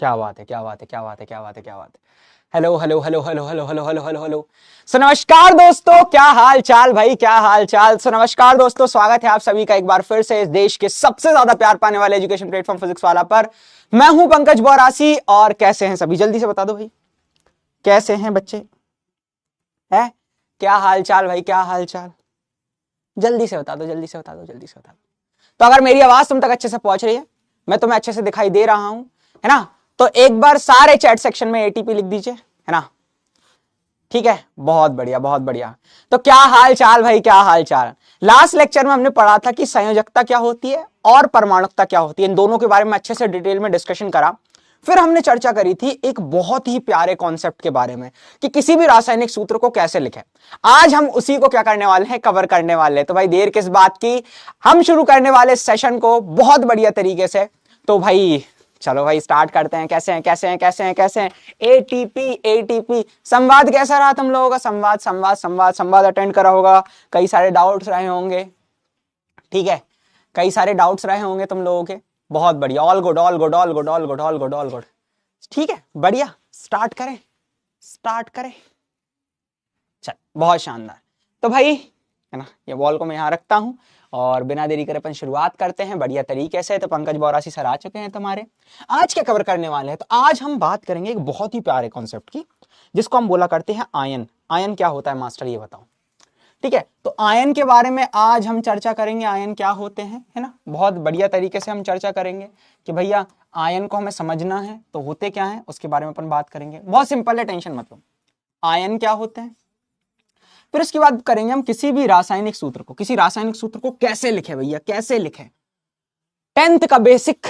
क्या बात है, क्या बात है, क्या बात है, क्या बात है, क्या बात है। Hello hello hello hello hello hello hello hello hello. So नमस्कार दोस्तों, क्या हाल चाल भाई, क्या हाल चाल। सो नमस्कार दोस्तों, स्वागत है आप सभी का एक बार फिर से इस देश के सबसे ज्यादा प्यार पाने वाले एजुकेशन प्लेटफॉर्म फिजिक्स वाला पर। मैं हूं पंकज बौरासी। और कैसे हैं सभी, जल्दी से बता दो भाई, कैसे हैं बच्चे, है क्या हाल चाल भाई, क्या हाल चाल, जल्दी से बता दो, जल्दी से बता दो, जल्दी से बता दो। तो अगर मेरी आवाज तुम तक अच्छे से पहुंच रही है, मैं तुम्हें अच्छे से दिखाई दे रहा हूं, है ना, तो एक बार सारे चैट सेक्शन में एटीपी लिख दीजिए, है ना। ठीक है, बहुत बढ़िया, बहुत बढ़िया। तो क्या हाल चाल भाई, क्या हाल चाल। लास्ट लेक्चर में हमने पढ़ा था कि संयोजकता क्या होती है और परमाणुकता क्या होती है, इन दोनों के बारे में अच्छे से डिटेल में डिस्कशन करा। फिर हमने चर्चा करी थी एक बहुत ही प्यारे कॉन्सेप्ट के बारे में कि किसी भी रासायनिक सूत्र को कैसे लिखें। आज हम उसी को क्या करने वाले हैं, कवर करने वाले हैं। तो भाई देर किस बात की, हम शुरू करने वाले सेशन को बहुत बढ़िया तरीके से। तो भाई चलो भाई स्टार्ट करते हैं। कैसे हैं, कैसे हैं, कैसे हैं, कैसे हैं। एटीपी एटीपी संवाद कैसा रहा तुम लोगों का, संवाद संवाद संवाद संवाद अटेंड करा होगा, कई सारे डाउट्स रहे होंगे, ठीक है, कई सारे डाउट्स रहे होंगे तुम लोगों के। बहुत बढ़िया, all good all good all good all good all good all good. ठीक है, बढ़िया, स्टार्ट करें, स्टार्ट करें। चल बहुत शानदार। तो भाई है ना, ये बॉल को मैं यहां रखता हूं और बिना देरी करे अपन शुरुआत करते हैं बढ़िया तरीके से। तो पंकज बौरासी सर आ चुके हैं तुम्हारे। आज क्या कवर करने वाले हैं, तो आज हम बात करेंगे एक बहुत ही प्यारे कॉन्सेप्ट की, जिसको हम बोला करते हैं आयन। आयन क्या होता है मास्टर, ये बताओ। ठीक है, तो आयन के बारे में आज हम चर्चा करेंगे, आयन क्या होते हैं, है ना। बहुत बढ़िया तरीके से हम चर्चा करेंगे कि भैया आयन को हमें समझना है तो होते क्या है, उसके बारे में अपन बात करेंगे। बहुत सिंपल है, टेंशन मत लो। आयन क्या होते हैं, फिर इसके बाद करेंगे हम किसी भी रासायनिक सूत्र को, किसी रासायनिक सूत्र को कैसे लिखे भैया, कैसे लिखे। 10th का बेसिक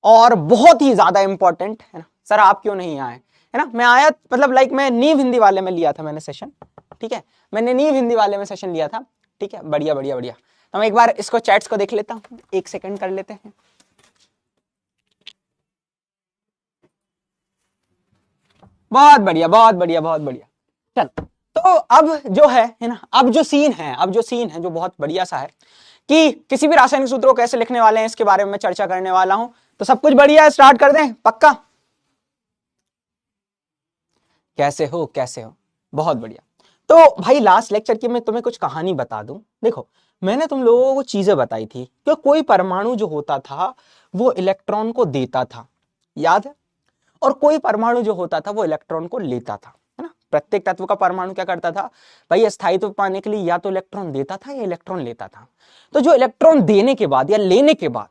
और बहुत ही ज्यादा इंपॉर्टेंट है ना। सर आप क्यों नहीं आए, है ना। मैं आया मतलब लाइक मैं नींव हिंदी वाले में लिया था मैंने सेशन, ठीक है, मैंने नींव हिंदी वाले में सेशन लिया था। ठीक है, बढ़िया बढ़िया बढ़िया। तो मैं एक बार इसको चैट्स को देख लेता हूं, एक सेकंड कर लेते हैं। बहुत बढ़िया, बहुत बढ़िया, बहुत बढ़िया। चल, तो अब जो है ना, अब जो सीन है, अब जो सीन है जो बहुत बढ़िया सा है कि किसी भी रासायनिक सूत्र को कैसे लिखने वाले हैं, इसके बारे में मैं चर्चा करने वाला हूं। तो सब कुछ बढ़िया है, स्टार्ट कर दें पक्का। कैसे हो, कैसे हो, बहुत बढ़िया। तो भाई लास्ट लेक्चर की मैं तुम्हें कुछ कहानी बता दूं। देखो, मैंने तुम लोगों को चीजें बताई थी कि कोई परमाणु जो होता था वो इलेक्ट्रॉन को देता था, याद है, और कोई परमाणु जो होता था वो इलेक्ट्रॉन को लेता था, है ना। प्रत्येक तत्व का परमाणु क्या करता था भाई, स्थायित्व पाने के लिए या तो इलेक्ट्रॉन देता था या इलेक्ट्रॉन लेता था। तो जो इलेक्ट्रॉन देने के बाद या लेने के बाद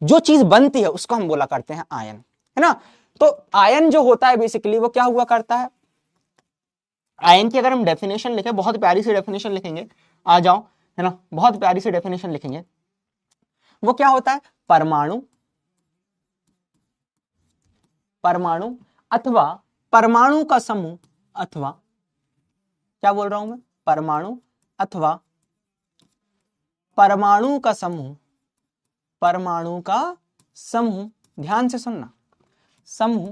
जो चीज बनती है उसको हम बोला करते हैं आयन, है ना। तो आयन जो होता है बेसिकली वो क्या हुआ करता है। आयन की अगर हम डेफिनेशन लिखें, बहुत प्यारी सी डेफिनेशन लिखेंगे, आ जाओ, है ना, बहुत प्यारी सी डेफिनेशन लिखेंगे। वो क्या होता है, परमाणु, परमाणु अथवा परमाणु का समूह, अथवा क्या बोल रहा हूं मैं, परमाणु अथवा परमाणु का समूह, परमाणु का समूह, ध्यान से सुनना, समूह,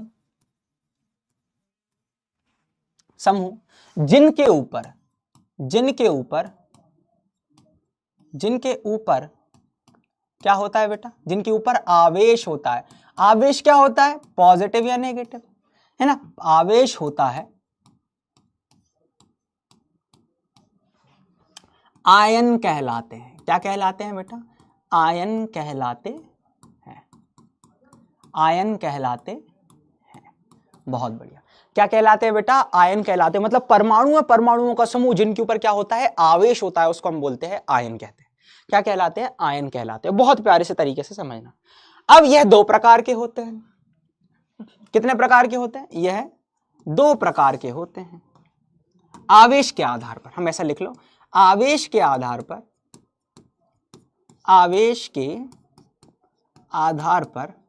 समूह जिनके ऊपर, जिनके ऊपर, जिनके ऊपर क्या होता है बेटा, जिनके ऊपर आवेश होता है। आवेश क्या होता है, पॉजिटिव या नेगेटिव, है ना। आवेश होता है, आयन कहलाते हैं। क्या कहलाते हैं बेटा, आयन कहलाते हैं, आयन कहलाते हैं। बहुत बढ़िया, क्या कहलाते हैं बेटा, आयन कहलाते हैं। मतलब परमाणु है, परमाणुओं का समूह जिनके ऊपर क्या होता है, आवेश होता है, उसको हम बोलते हैं आयन कहते हैं। क्या कहलाते हैं, आयन कहलाते हैं। बहुत प्यारे से तरीके से समझना। अब यह दो प्रकार के होते हैं। कितने प्रकार के होते हैं, यह दो प्रकार के होते हैं। आवेश के आधार पर, हम ऐसा लिख लो, आवेश के आधार पर, आवेश के आधार पर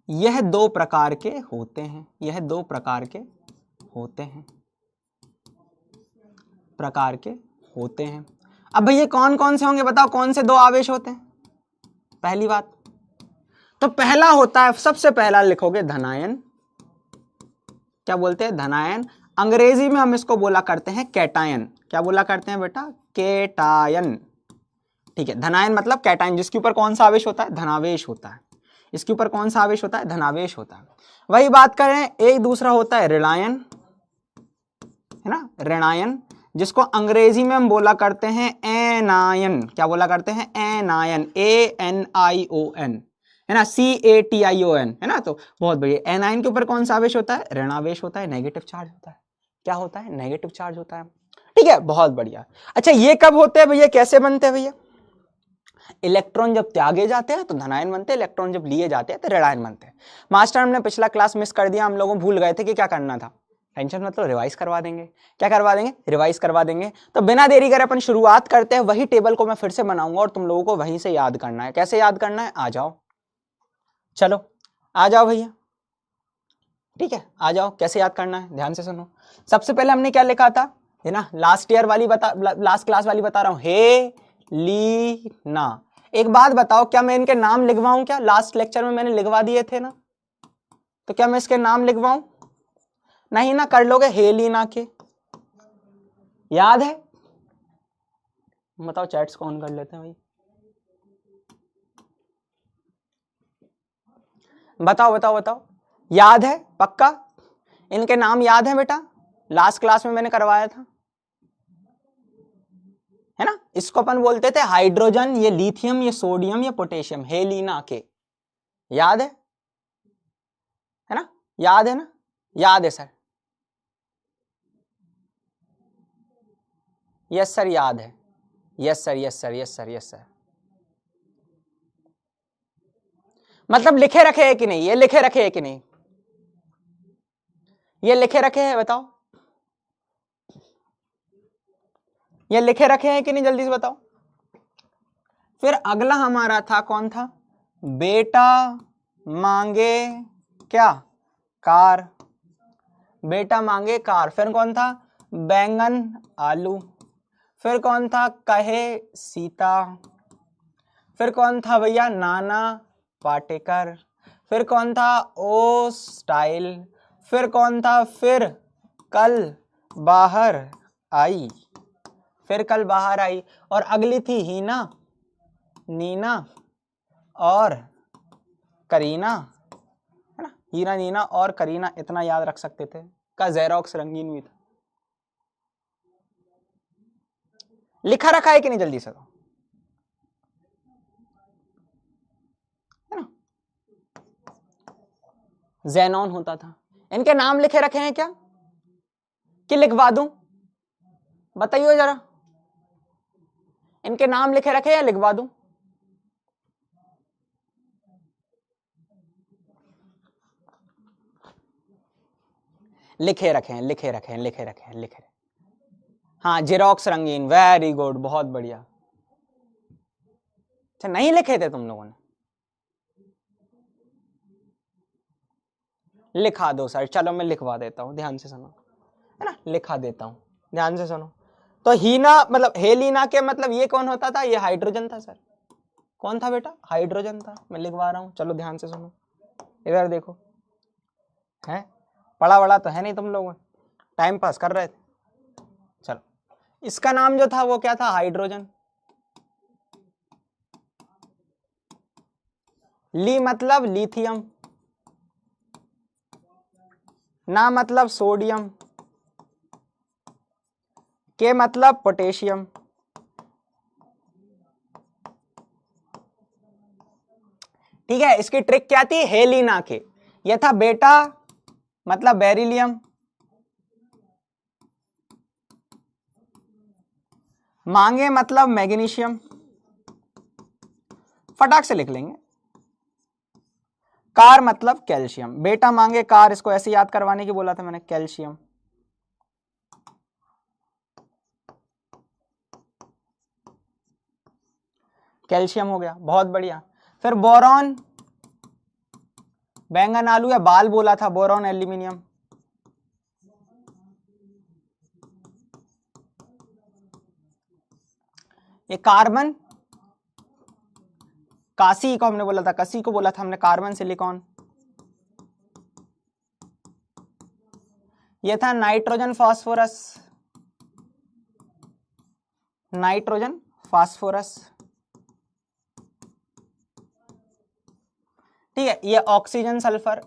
यह दो प्रकार के होते हैं, यह दो प्रकार के होते हैं, प्रकार के होते हैं। अब भैया कौन कौन से होंगे बताओ, कौन से दो आवेश होते हैं। पहली बात तो पहला होता है, सबसे पहला लिखोगे धनायन, क्या बोलते हैं, धनायन। अंग्रेजी में हम इसको बोला करते हैं कैटायन। क्या बोला करते हैं बेटा, कैटायन। ठीक है, धनायन मतलब कैटायन, जिसके ऊपर कौन सा आवेश होता है, धनावेश होता है। इसके ऊपर कौन सा आवेश होता है? धनावेश होता है। वही बात करें, एक दूसरा होता है ऋणायन, है ना, ऋणायन, जिसको अंग्रेजी में हम बोला करते हैं एनायन। क्या बोला करते हैं? एनायन, ANION, है ना, CATION, है ना। तो बहुत बढ़िया। एनायन के ऊपर कौन सा आवेश होता है? ऋणावेश होता है, नेगेटिव चार्ज होता है। क्या होता है? नेगेटिव चार्ज होता है। ठीक है, बहुत बढ़िया। अच्छा, ये कब होते हैं भैया, कैसे बनते हैं भैया? इलेक्ट्रॉन जब त्यागे जाते हैं तो धनायन बनते हैं, इलेक्ट्रॉन जब लिए जाते हैं तो ऋणायन बनते हैं। मास्टर, हमने पिछला क्लास मिस कर दिया, हम लोगों भूल गए थे कि क्या करना था। टेंशन मतलब रिवाइज करवा देंगे। क्या करवा देंगे? रिवाइज करवा देंगे। तो बिना देरी करे अपन शुरुआत करते हैं। वही टेबल को मैं फिर से बनाऊंगा और तुम लोगों को वहीं से याद करना है। कैसे याद करना है? आ जाओ, चलो आ जाओ भैया। ठीक है, आ जाओ। कैसे याद करना है ध्यान से सुनो। सबसे पहले हमने क्या लिखा था, है ना, लास्ट क्लास वाली बता रहा हूं, हे ली ना। एक बात बताओ, क्या मैं इनके नाम लिखवाऊं? क्या लास्ट लेक्चर में मैंने लिखवा दिए थे ना, तो क्या मैं इसके नाम लिखवाऊं? नहीं ना, कर लोगे हेलीना के, याद है? बताओ, चैट्स को ऑन कर लेते हैं भाई। बताओ बताओ बताओ, याद है पक्का? इनके नाम याद है बेटा? लास्ट क्लास में मैंने करवाया था, है ना। इसको अपन बोलते थे हाइड्रोजन, ये लिथियम, ये सोडियम, ये पोटेशियम, हेलीना के। याद है ना? याद है ना? याद है सर? यस सर, याद है। Yes sir, yes sir, yes sir, yes sir. मतलब लिखे रखे है कि नहीं? ये लिखे रखे है कि नहीं? ये लिखे रखे हैं, बताओ। ये लिखे रखे हैं कि नहीं? जल्दी से बताओ। फिर अगला हमारा था, कौन था? बेटा मांगे क्या? कार। बेटा मांगे कार। फिर कौन था? बैंगन आलू। फिर कौन था? कहे सीता। फिर कौन था भैया? नाना पाटेकर। फिर कौन था? ओ स्टाइल। फिर कौन था? फिर कल बाहर आई। फिर कल बाहर आई। और अगली थी हीना, नीना और करीना, है ना। हीना, नीना और करीना, इतना याद रख सकते थे। का जेरोक्स रंगीन भी था। लिखा रखा है कि नहीं? जल्दी से तो, है ना। जेनॉन होता था। इनके नाम लिखे रखे हैं क्या कि लिखवा दूं? बताइए जरा, इनके नाम लिखे रखे हैं या लिखवा दूं? लिखे रखे हैं, लिखे रखे हैं, लिखे रखे हैं, लिखे रखे। हाँ, जेरोक्स रंगीन, वेरी गुड, बहुत बढ़िया। अच्छा, नहीं लिखे थे तुम लोगों ने? लिखा दो सर, चलो मैं लिखवा देता हूं, ध्यान से सुनो, है ना, लिखा देता हूं, ध्यान से सुनो। तो हीना मतलब हेलीना के मतलब ये कौन होता था? ये हाइड्रोजन था सर। कौन था बेटा? हाइड्रोजन था। मैं लिखवा रहा हूं, चलो ध्यान से सुनो, इधर देखो। है पढ़ा वड़ा तो है नहीं तुम लोग, टाइम पास कर रहे थे। चलो, इसका नाम जो था वो क्या था? हाइड्रोजन। ली मतलब लिथियम, ना मतलब सोडियम, के मतलब पोटेशियम। ठीक है, इसकी ट्रिक क्या थी? हेलीना के, ये था बेटा मतलब बेरिलियम, मांगे मतलब मैग्नीशियम। फटाक से लिख लेंगे। कार मतलब कैल्शियम। बेटा मांगे कार, इसको ऐसे याद करवाने की बोला था मैंने, कैल्शियम। कैल्शियम हो गया, बहुत बढ़िया। फिर बोरॉन, बैंगन आलू या बाल बोला था, बोरॉन एल्यूमिनियम। ये कार्बन, कासी को हमने बोला था, कसी को बोला था हमने, कार्बन सिलिकॉन। ये था नाइट्रोजन फास्फोरस, नाइट्रोजन फास्फोरस। ठीक है, ये ऑक्सीजन सल्फर,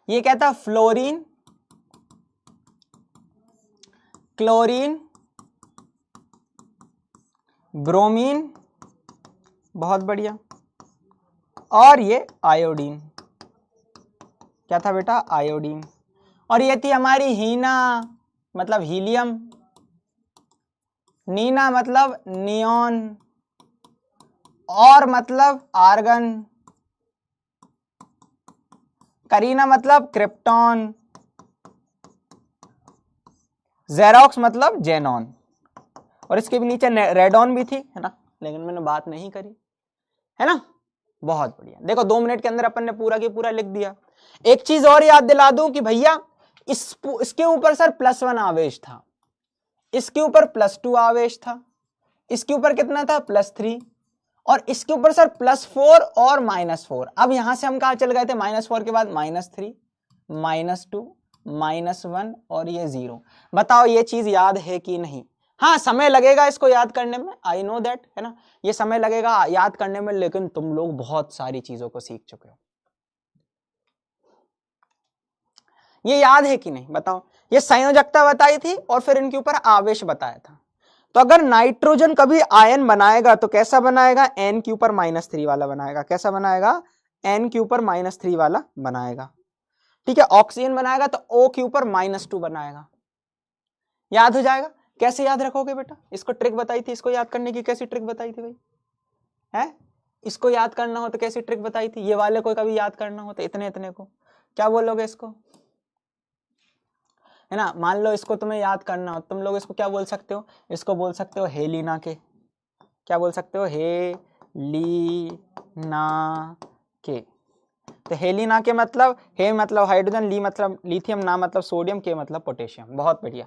ये क्या था, फ्लोरीन, क्लोरीन, ब्रोमीन, बहुत बढ़िया, और ये आयोडीन, क्या था बेटा, आयोडीन। और ये थी हमारी हीना मतलब हीलियम, नीना मतलब नियॉन, और मतलब आर्गन, करीना मतलब क्रिप्टॉन, जेरोक्स मतलब जेनॉन, और इसके भी नीचे रेडॉन भी थी, है ना, लेकिन मैंने बात नहीं करी, है ना। बहुत बढ़िया, देखो 2 मिनट के अंदर अपन ने पूरा की पूरा लिख दिया। एक चीज और याद दिला दूं कि भैया इसके ऊपर सर +1 आवेश था, इसके ऊपर +2 आवेश था, इसके ऊपर कितना था, +3, और इसके ऊपर सर +4 और -4। अब यहां से हम कहा चल गए थे, -4 के बाद -3, -2, -1 और ये 0। बताओ ये चीज याद है कि नहीं। हाँ समय लगेगा इसको याद करने में, आई नो दैट, है ना, ये समय लगेगा याद करने में, लेकिन तुम लोग बहुत सारी चीजों को सीख चुके हो। ये याद है कि नहीं बताओ। ये संयोजकता बताई थी और फिर इनके ऊपर आवेश बताया था। तो अगर नाइट्रोजन कभी आयन बनाएगा तो कैसा बनाएगा, N के ऊपर -3 वाला बनाएगा। कैसा बनाएगा, N के ऊपर -3 वाला बनाएगा। ठीक है, ऑक्सीजन बनाएगा तो O के ऊपर -2 बनाएगा। याद हो जाएगा। कैसे याद रखोगे बेटा, इसको ट्रिक बताई थी, इसको याद करने की कैसी ट्रिक बताई थी भाई, है, इसको याद करना हो तो कैसी ट्रिक बताई थी, ये वाले को कभी याद करना हो तो इतने इतने को क्या बोलोगे इसको, है ना। मान लो इसको तुम्हें याद करना हो, तुम लोग इसको क्या बोल सकते हो, इसको बोल सकते हो हेलिना के, क्या बोल सकते हो, हेलिना के। तो हेलिना के मतलब, हे मतलब हाइड्रोजन, ली मतलब लिथियम, ना मतलब सोडियम, के मतलब पोटेशियम। बहुत बढ़िया।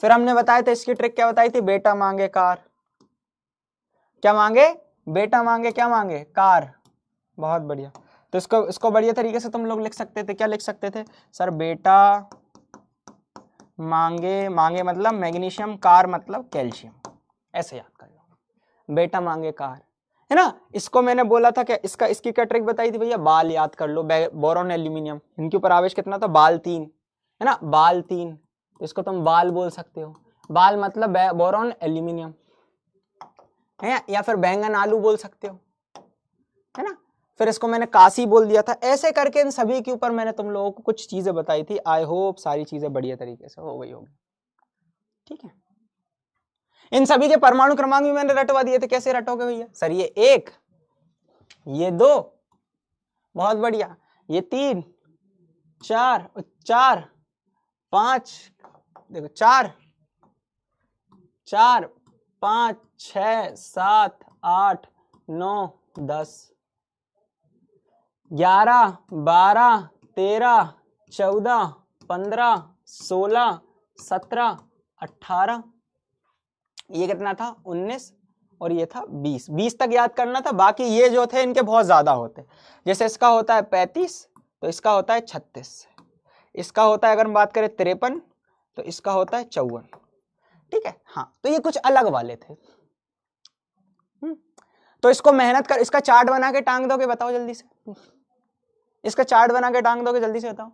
फिर हमने बताया था इसकी ट्रिक क्या बताई थी, बेटा मांगे कार, क्या मांगे, बेटा मांगे क्या मांगे, कार। बहुत बढ़िया। तो इसको बढ़िया तरीके से तुम लोग लिख सकते थे, क्या लिख सकते थे सर, बेटा मांगे, मांगे मतलब मैग्नीशियम, कार मतलब कैल्शियम, ऐसे याद कर लो, बेटा मांगे कार, है ना। इसको मैंने बोला था क्या, इसकी क्या ट्रिक बताई थी भैया, बाल याद कर लो, बोरोन एल्यूमिनियम, इनके ऊपर आवेश कितना था, बाल 3, है ना, बाल 3, इसको तुम बाल बोल सकते हो, बाल मतलब बोरोन एल्यूमिनियम, है, या फिर बैंगन आलू बोल सकते हो, है ना। फिर इसको मैंने काशी बोल दिया था। ऐसे करके इन सभी के ऊपर मैंने तुम लोगों को कुछ चीजें बताई थी। आई होप सारी चीजें बढ़िया तरीके से हो गई होगी। ठीक है, इन सभी के परमाणु क्रमांक भी मैंने रटवा दिए थे। कैसे रटोगे भैया, सर ये 1, ये 2, बहुत बढ़िया, ये 3, 4, 5, देखो 4, 5, 6, 7, 8, 9, 10, 11, 12, 13, 14, 15, 16, 17, 18, ये कितना था 19, और ये था 20 तक याद करना था। बाकी ये जो थे इनके बहुत ज्यादा होते, जैसे इसका होता है 35, तो इसका होता है 36, इसका होता है अगर हम बात करें 53, तो इसका होता है 54। ठीक है, हाँ, तो ये कुछ अलग वाले थे। तो इसको मेहनत कर, इसका चार्ट बना के टांग दोगे, बताओ जल्दी से, इसका चार्ट बना के टांग दोगे, जल्दी से बताओ।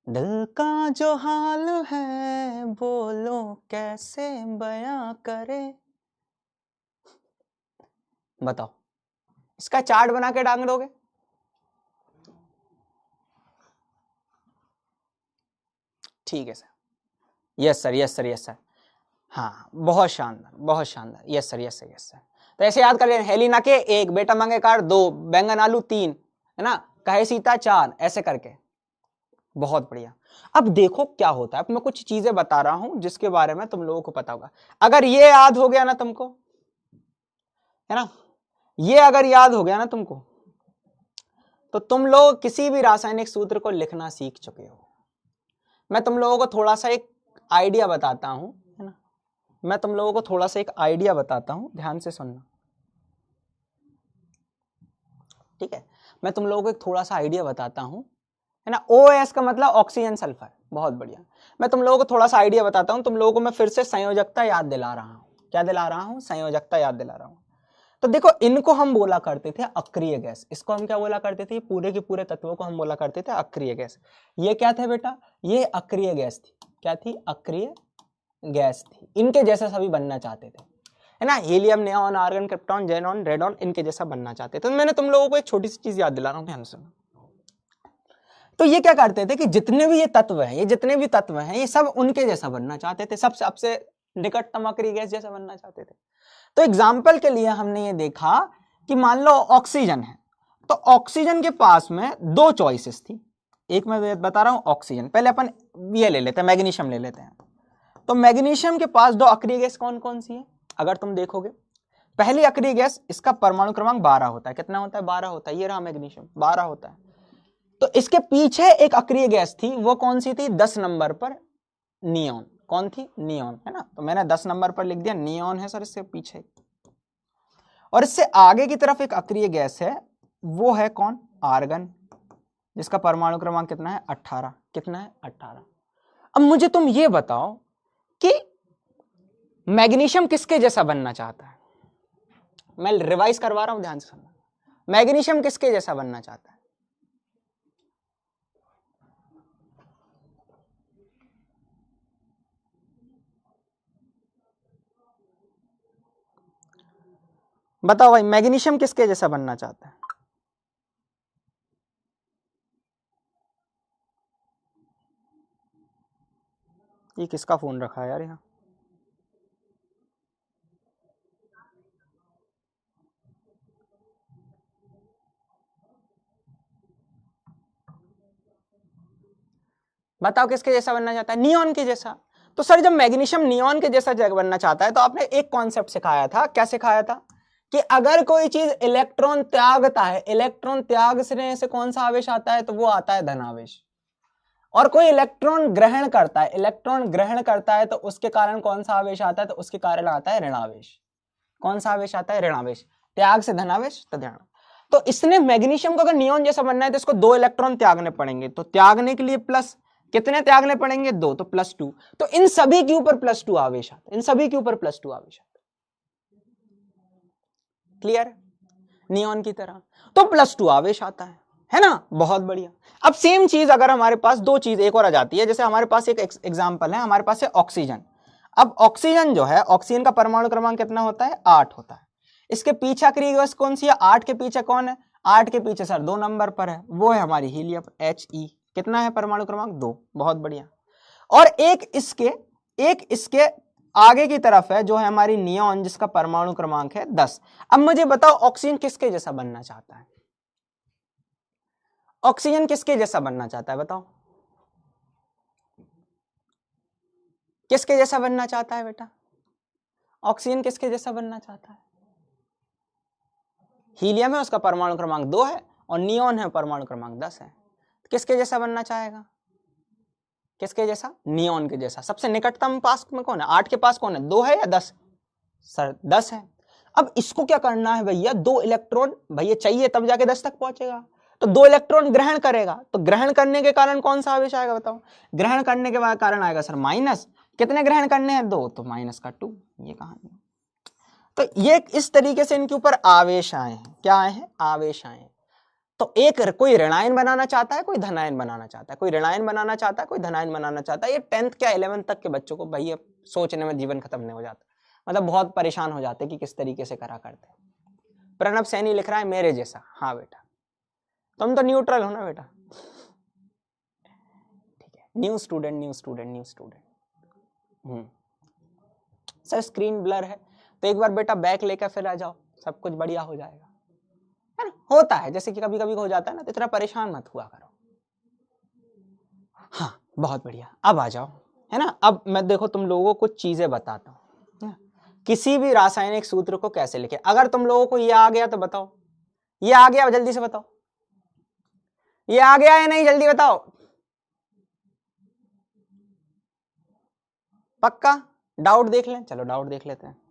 दिल का जो हाल है बोलो कैसे बयां करे, बताओ, इसका चार्ट बना के टांग दोगे। ठीक है sir, yes sir, yes sir, yes sir, हाँ, बहुत शानदार, बहुत शानदार, yes sir, yes sir, yes sir. तो ऐसे याद कर लेना, हेलिना के 1, बेटा मांगे कार 2, बैंगन आलू 3, है ना, कहे सीता 4, ऐसे करके। बहुत बढ़िया। अब देखो क्या होता है, अब मैं कुछ चीजें बता रहा हूं जिसके बारे में तुम लोगों को पता होगा। अगर ये याद हो गया ना तुमको, है ना, ये अगर याद हो गया ना तुमको, तो तुम लोग किसी भी रासायनिक सूत्र को लिखना सीख चुके हो। मैं तुम लोगों को थोड़ा सा एक आइडिया बताता हूं, है ना, मैं तुम लोगों को थोड़ा सा एक आइडिया बताता हूं, ध्यान से सुनना। ठीक है, मैं तुम लोगों को एक थोड़ा सा आइडिया बताता हूं, है ना। OS का मतलब ऑक्सीजन सल्फर, बहुत बढ़िया। मैं तुम लोगों को थोड़ा सा आइडिया बताता हूं, तुम लोगों को मैं फिर से संयोजकता याद दिला रहा हूं। क्या दिला रहा हूं, संयोजकता याद दिला रहा हूं। तो देखो इनको हम बोला करते थे अक्रिय गैस, इसको हम क्या बोला करते थे, पूरे के पूरे तत्वों को हम बोला करते थे अक्रिय गैस। ये क्या थे बेटा, ये अक्रिय गैस थी। क्या थी, अक्रिय गैस थी। इनके जैसा सभी बनना चाहते थे, है ना, helium, neon, argon, krypton, xenon, radon, इनके जैसा बनना चाहते थे। तो मैंने तुम लोगों को एक छोटी सी चीज याद दिला रहा हूं, ध्यान से। तो ये क्या करते थे कि जितने भी ये तत्व हैं, ये जितने भी तत्व हैं, ये सब उनके जैसा बनना चाहते थे, सब सबसे निकटतम अक्रिय गैस जैसा बनना चाहते थे। तो एग्जाम्पल के लिए हमने ये देखा कि मान लो ऑक्सीजन है, तो ऑक्सीजन के पास में दो चॉइसेस थी। एक मैं बता रहा हूं ऑक्सीजन, पहले अपन ये ले लेते हैं, मैग्नीशियम ले लेते हैं। तो मैग्नीशियम के पास दो अक्रिय गैस कौन कौन सी है, अगर तुम देखोगे, पहली अक्रिय गैस, इसका परमाणु क्रमांक 12 होता है। कितना होता है, 12 होता है। ये रहा मैग्नीशियम, 12 होता है। तो इसके पीछे एक अक्रिय गैस थी, वो कौन सी थी, 10 नंबर पर नियॉन। कौन थी, नियॉन, है ना। तो मैंने 10 नंबर पर लिख दिया, नियॉन है सर इससे पीछे। और इससे आगे की तरफ एक अक्रिय गैस है, वो है कौन, आर्गन, जिसका परमाणु क्रमांक कितना है, 18। कितना है, 18। अब मुझे तुम ये बताओ कि मैग्नीशियम किसके जैसा बनना चाहता है। मैं रिवाइज करवा रहा हूं, ध्यान से सुनना। मैग्नीशियम किसके जैसा बनना चाहता है, बताओ भाई, मैग्नीशियम किसके जैसा बनना चाहता है। ये किसका फोन रखा है यार यहाँ, बताओ किसके जैसा बनना चाहता है, नियॉन के जैसा। तो सर जब मैग्नीशियम नियॉन के जैसा बनना चाहता है, तो आपने एक कॉन्सेप्ट सिखाया था, क्या सिखाया था, कि अगर कोई चीज इलेक्ट्रॉन त्यागता है, इलेक्ट्रॉन त्यागने से कौन सा आवेश आता है, तो वो आता है धनावेश। और कोई इलेक्ट्रॉन ग्रहण करता है, इलेक्ट्रॉन ग्रहण करता है, तो उसके कारण कौन सा आवेश आता है, तो उसके कारण आता है ऋणावेश। कौन सा आवेश आता है, ऋणावेश। त्याग से धनावेश, तो ऋण। तो इसने मैग्नीशियम को अगर नियॉन जैसा बनना है, तो इसको 2 इलेक्ट्रॉन त्यागने पड़ेंगे। तो त्यागने के लिए प्लस, कितने त्यागने पड़ेंगे, 2, तो +2। तो इन सभी के ऊपर +2 आवेश आता है, इन सभी के ऊपर +2 आवेश आता है। क्लियर, नियॉन की तरह तो +2 आवेश आता है ना, बहुत बढ़िया। अब सेम चीज अगर हमारे पास दो चीज एक और आ जाती है, जैसे हमारे पास एक एग्जांपल है, हमारे पास है ऑक्सीजन। अब ऑक्सीजन जो है, ऑक्सीजन का परमाणु क्रमांक कितना होता है, 8 होता है। इसके पीछे अक्रिय गैस कौन सी है, 8 के पीछे कौन है, 8 के पीछे सर 2 नंबर पर है, वो है हमारी हीलियम, He। कितना है परमाणु क्रमांक, 2, बहुत बढ़िया। और एक इसके आगे की तरफ है, जो है हमारी नियॉन, जिसका परमाणु क्रमांक है 10। अब मुझे बताओ ऑक्सीजन किसके जैसा बनना चाहता है, ऑक्सीजन किसके जैसा बनना चाहता है, बताओ किसके जैसा बनना चाहता है बेटा, ऑक्सीजन किसके जैसा बनना चाहता है, हीलियम है, उसका परमाणु क्रमांक 2 है, और नियॉन है, परमाणु क्रमांक 10 है। किसके जैसा बनना चाहेगा, किसके जैसा, नियॉन के जैसा। सबसे निकटतम पास में कौन है, 8 के पास कौन है, 2 है या 10, सर 10 है। अब इसको क्या करना है भैया, 2 इलेक्ट्रॉन भैया चाहिए, तब जाके 10 तक पहुंचेगा। तो 2 इलेक्ट्रॉन ग्रहण करेगा, तो ग्रहण करने के कारण कौन सा आवेश आएगा, बताओ, ग्रहण करने के कारण आएगा सर माइनस। कितने ग्रहण करने हैं, 2, तो -2। ये कहानी। तो ये इस तरीके से इनके ऊपर आवेश आए हैं, क्या आए हैं, आवेश आए हैं। तो एक कोई ऋणायन बनाना चाहता है, कोई धनायन बनाना चाहता है, कोई ऋणायन बनाना चाहता है, कोई धनायन बनाना चाहता है। ये 10th क्या 11th तक के बच्चों को भैया सोचने में जीवन खत्म नहीं हो जाता, मतलब बहुत परेशान हो जाते कि किस तरीके से करा करते। प्रणब सैनी लिख रहा है मेरे जैसा, हाँ बेटा तुम तो न्यूट्रल हो ना बेटा, ठीक है। New student, new student, new student. Sir screen blur है, तो एक बार बेटा बैक लेकर फिर आ जाओ, सब कुछ बढ़िया हो जाएगा, है ना। होता है, जैसे कि कभी कभी हो जाता है ना, तो इतना परेशान मत हुआ करो। हाँ बहुत बढ़िया, अब आ जाओ, है ना। अब मैं देखो तुम लोगों को कुछ चीजें बताता हूँ, किसी भी रासायनिक सूत्र को कैसे लिखे। अगर तुम लोगों को ये आ गया तो बताओ, ये आ गया, जल्दी से बताओ, ये आ गया या नहीं, जल्दी बताओ, पक्का। डाउट देख लें, चलो डाउट देख लेते हैं।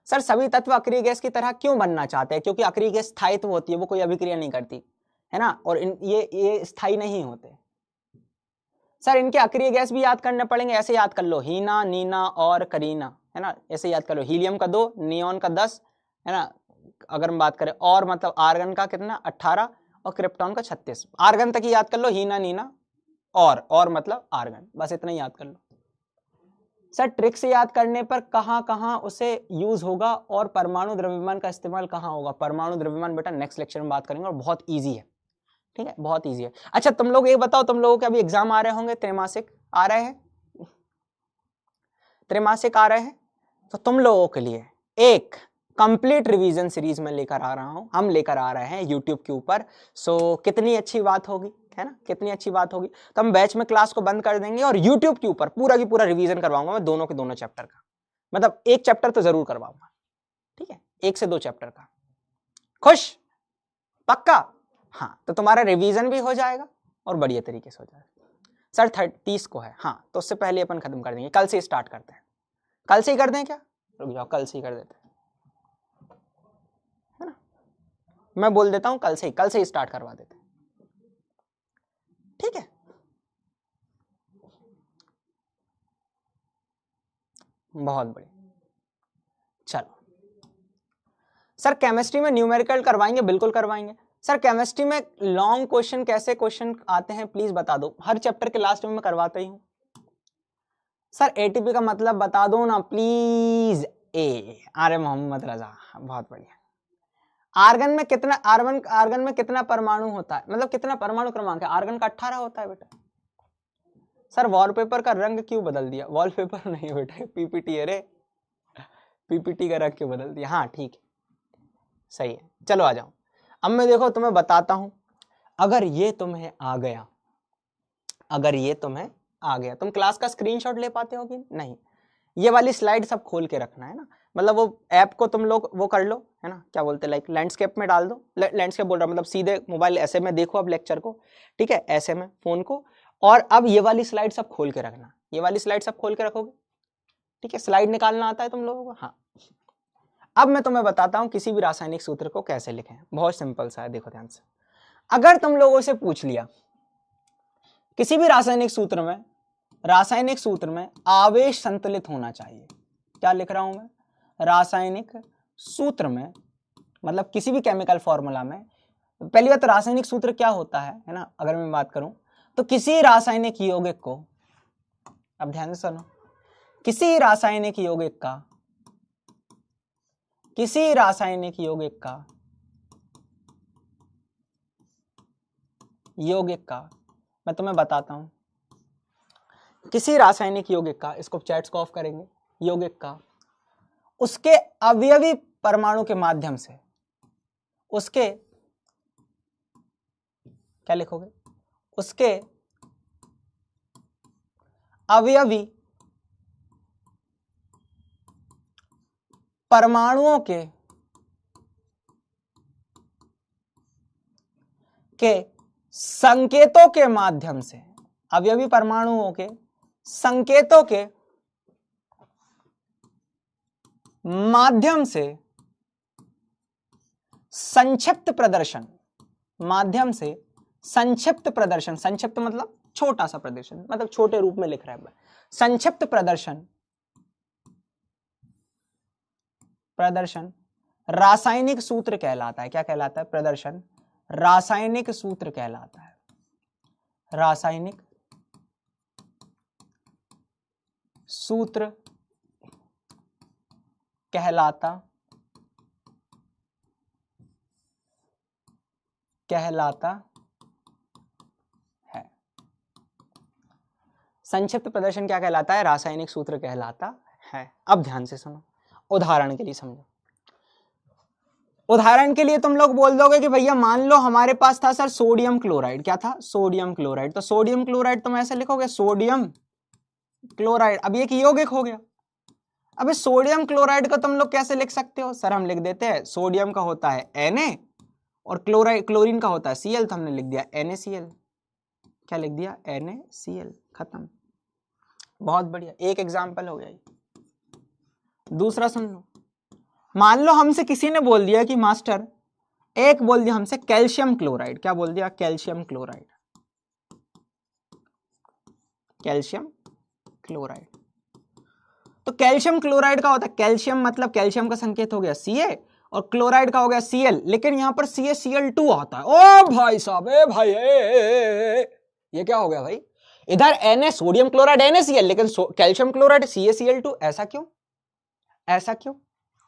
सर सभी तत्व अक्रिय गैस की तरह क्यों बनना चाहते हैं, क्योंकि अक्रिय गैस स्थायित्व होती है, वो कोई अभिक्रिया नहीं करती, है ना, और ये स्थायी नहीं होते। सर इनके अक्रिय गैस भी याद करने पड़ेंगे, ऐसे याद कर लो, हीना, नीना और करीना, है ना, ऐसे याद कर लो। हीलियम का 2, नियोन का 10, है ना, अगर हम बात करें, और मतलब आर्गन का कितना 18 और क्रिप्टॉन का 36। आर्गन तक ही याद कर लो, हीना, नीना और मतलब आर्गन, बस इतना ही याद कर लो। सर ट्रिक से याद करने पर कहां कहां उसे यूज होगा और परमाणु द्रव्यमान का इस्तेमाल कहां होगा? परमाणु द्रव्यमान बेटा नेक्स्ट लेक्चर में बात करेंगे और बहुत ईजी है, ठीक है, बहुत ईजी है। अच्छा तुम लोग ये बताओ, तुम लोगों के अभी एग्जाम आ रहे होंगे, त्रैमासिक आ रहे हैं, त्रैमासिक आ रहे हैं, तो तुम लोगों के लिए एक कंप्लीट रिवीजन सीरीज में लेकर आ रहा हूं, हम लेकर आ रहे हैं यूट्यूब के ऊपर। सो कितनी अच्छी बात होगी, है ना, कितनी अच्छी बात होगी। तो हम बैच में क्लास को बंद कर देंगे और यूट्यूब के ऊपर पूरा की पूरा रिवीजन करवाऊंगा मैं, दोनों के दोनों चैप्टर का, मतलब एक चैप्टर तो जरूर करवाऊंगा, ठीक है, 1 से 2 चैप्टर का। खुश? पक्का? हाँ, तो तुम्हारा रिवीजन भी हो जाएगा और बढ़िया तरीके से हो जाएगा। सर 30 को है, हाँ, तो उससे पहले अपन खत्म कर देंगे, कल से स्टार्ट करते हैं। कल से ही कर दें क्या? रुक जाओ, कल से ही कर देते हैं, है ना, मैं बोल देता हूं कल से ही स्टार्ट करवा देते हैं, ठीक है। बहुत बढ़िया, चलो। सर केमिस्ट्री में न्यूमेरिकल करवाएंगे? बिल्कुल करवाएंगे। सर केमिस्ट्री में लॉन्ग क्वेश्चन कैसे क्वेश्चन आते हैं प्लीज बता दो, हर चैप्टर के लास्ट में मैं करवाता ही हूं। सर एटीपी का मतलब बता दो ना प्लीज। अरे मोहम्मद रजा, बहुत बढ़िया। आर्गन में कितना, आर्गन में कितना परमाणु होता है, मतलब कितना परमाणु क्रमांक है? आर्गन का 18 होता है बेटा। सर वॉलपेपर का रंग क्यों बदल दिया? वॉलपेपर नहीं बेटा, पीपीटी है रे, पीपीटी का रंग क्यों बदल दिया? हाँ ठीक है, सही है, चलो आ जाओ। अब मैं देखो तुम्हें बताता हूं, अगर ये तुम्हें आ गया, अगर ये तुम्हें आ गया, तुम क्लास का स्क्रीनशॉट ले पाते हो कि नहीं? ये वाली स्लाइड सब खोल के रखना है ना, मतलब वो ऐप को तुम लोग वो कर लो, है ना, क्या बोलते हैं, लाइक लैंडस्केप में डाल दो, लैंडस्केप बोल रहा मतलब सीधे मोबाइल ऐसे में देखो अब लेक्चर को, ठीक है, ऐसे में फोन को, और अब ये वाली स्लाइड सब खोल के रखना, ये वाली स्लाइड सब खोल के रखोगे, ठीक है। स्लाइड निकालना आता है तुम लोगों को? हाँ। अब मैं तुम्हें बताता हूं किसी भी रासायनिक सूत्र को कैसे लिखें, बहुत सिंपल सा है, देखो ध्यान से। अगर तुम लोगों से पूछ लिया किसी भी रासायनिक सूत्र में आवेश संतुलित होना चाहिए, क्या लिख रहा हूं मैं? रासायनिक सूत्र में, मतलब किसी भी केमिकल फॉर्मूला में, पहली बात तो रासायनिक सूत्र क्या होता है ना, अगर मैं बात करूं तो किसी रासायनिक यौगिक को, अब ध्यान से सुनो, किसी रासायनिक यौगिक का मैं तुम्हें बताता हूं, किसी रासायनिक यौगिक का, इसको चैट्स को ऑफ करेंगे, यौगिक का उसके अवयवी परमाणु के माध्यम से, उसके क्या लिखोगे? उसके अवयवी परमाणुओं के संकेतों के माध्यम से, अवयवी परमाणुओं के संकेतों के माध्यम से संक्षिप्त प्रदर्शन, माध्यम से संक्षिप्त प्रदर्शन, संक्षिप्त मतलब छोटा सा प्रदर्शन, मतलब छोटे रूप में लिख रहा है, संक्षिप्त प्रदर्शन रासायनिक सूत्र कहलाता है। क्या कहलाता है? प्रदर्शन रासायनिक सूत्र कहलाता है, रासायनिक सूत्र कहलाता है। संक्षिप्त प्रदर्शन क्या कहलाता है? रासायनिक सूत्र कहलाता है। अब ध्यान से सुनो, उदाहरण के लिए समझो। उदाहरण के लिए तुम लोग बोल दोगे कि भैया मान लो हमारे पास था सर सोडियम क्लोराइड, क्या था? Sodium chloride. तो सोडियम क्लोराइड तुम ऐसे लिखोगे, सोडियम क्लोराइड, अब ये यौगिक हो गया। अब इस सोडियम क्लोराइड को तुम लोग कैसे लिख सकते हो? सर हम लिख देते हैं, सोडियम का होता है Na और क्लोरीन का होता है Cl, तो हमने लिख दिया NaCl। क्या लिख दिया? NaCl, खत्म। बहुत बढ़िया, एक एग्जाम्पल हो गया। दूसरा सुन लो, मान लो हमसे किसी ने बोल दिया कि मास्टर, एक बोल दिया हमसे कैल्शियम क्लोराइड, क्या बोल दिया? Calcium chloride. Calcium chloride. तो कैल्शियम क्लोराइड का होता है, कैल्शियम मतलब कैल्शियम का संकेत हो गया Ca और क्लोराइड का हो गया Cl, लेकिन यहां पर CaCl2 आता है। ओ भाई साहब, ए भाई ये क्या हो गया भाई, इधर Na सोडियम क्लोराइड NaCl, लेकिन कैल्शियम क्लोराइड CaCl2, ऐसा क्यों, ऐसा क्यों?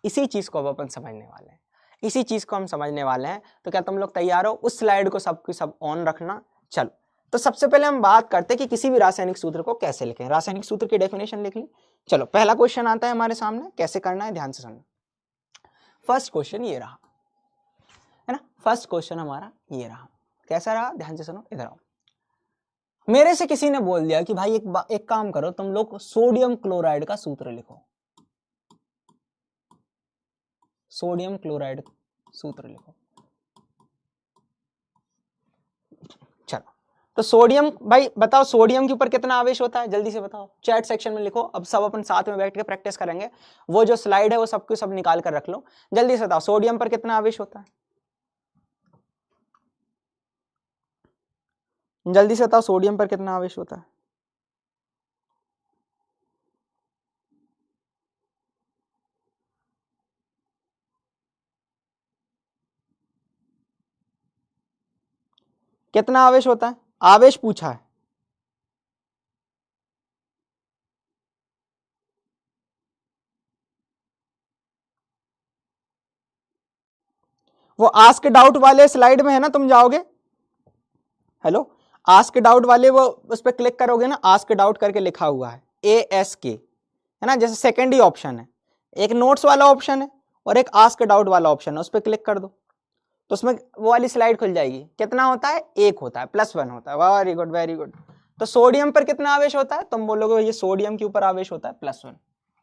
इसी चीज को अब अपन समझने वाले हैं, इसी चीज को हम समझने वाले हैं। तो क्या तुम लोग तैयार हो? उस स्लाइड को सब ऑन रखना। चलो, तो सबसे पहले हम बात करते हैं कि किसी भी रासायनिक सूत्र को कैसे लिखें। रासायनिक सूत्र की डेफिनेशन लिख ली। चलो, पहला क्वेश्चन आता है हमारे सामने, कैसे करना है ध्यान से सुनना। फर्स्ट क्वेश्चन ये रहा, है ना, फर्स्ट क्वेश्चन हमारा ये रहा। कैसा रहा, ध्यान से सुनो, इधर आओ। मेरे से किसी ने बोल दिया कि भाई एक काम करो, तुम लोग सोडियम क्लोराइड का सूत्र लिखो, सोडियम क्लोराइड सूत्र लिखो। चलो, तो सोडियम, भाई बताओ सोडियम के ऊपर कितना आवेश होता है, जल्दी से बताओ, चैट सेक्शन में लिखो। अब सब अपन साथ में बैठ के प्रैक्टिस करेंगे, वो जो स्लाइड है वो सबको सब निकाल कर रख लो। जल्दी से बताओ सोडियम पर कितना आवेश होता है, जल्दी से बताओ सोडियम पर कितना आवेश होता है। कितना आवेश होता है, आवेश पूछा है। वो आस्क डाउट वाले स्लाइड में है ना, तुम जाओगे, हेलो, आस्क डाउट वाले वो उस पर क्लिक करोगे ना, आस्क डाउट करके लिखा हुआ है ASK, है ना, जैसे सेकेंड ही ऑप्शन है, एक नोट्स वाला ऑप्शन है और एक आस्क डाउट वाला ऑप्शन है, उस पर क्लिक कर दो तो उसमें वो वाली स्लाइड खुल जाएगी। कितना होता है, 1 होता है, +1 होता है। Very good, very good. तो सोडियम पर कितना आवेश होता है, तुम बोलोगे ये सोडियम के ऊपर आवेश होता है +1।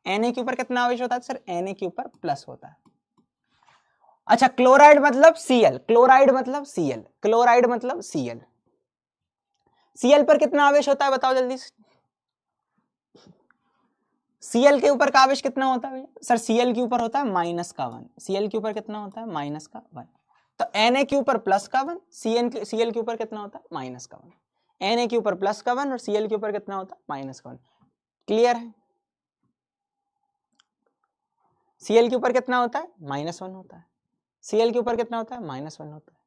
Na के ऊपर कितना आवेश होता है सर, Na के ऊपर प्लस होता है। अच्छा, क्लोराइड मतलब Cl, क्लोराइड मतलब Cl, क्लोराइड मतलब Cl, Cl पर कितना आवेश होता है बताओ जल्दी से। Cl के ऊपर का आवेश कितना होता है भैया सर, Cl के ऊपर होता है -1, Cl के ऊपर कितना होता है -1। तो Na के ऊपर +1, Cl के ऊपर कितना होता है -1, Na के ऊपर +1 और Cl के ऊपर कितना होता है -1। क्लियर है, Cl के ऊपर कितना होता है -1 होता है, Cl के ऊपर कितना होता है -1 होता है।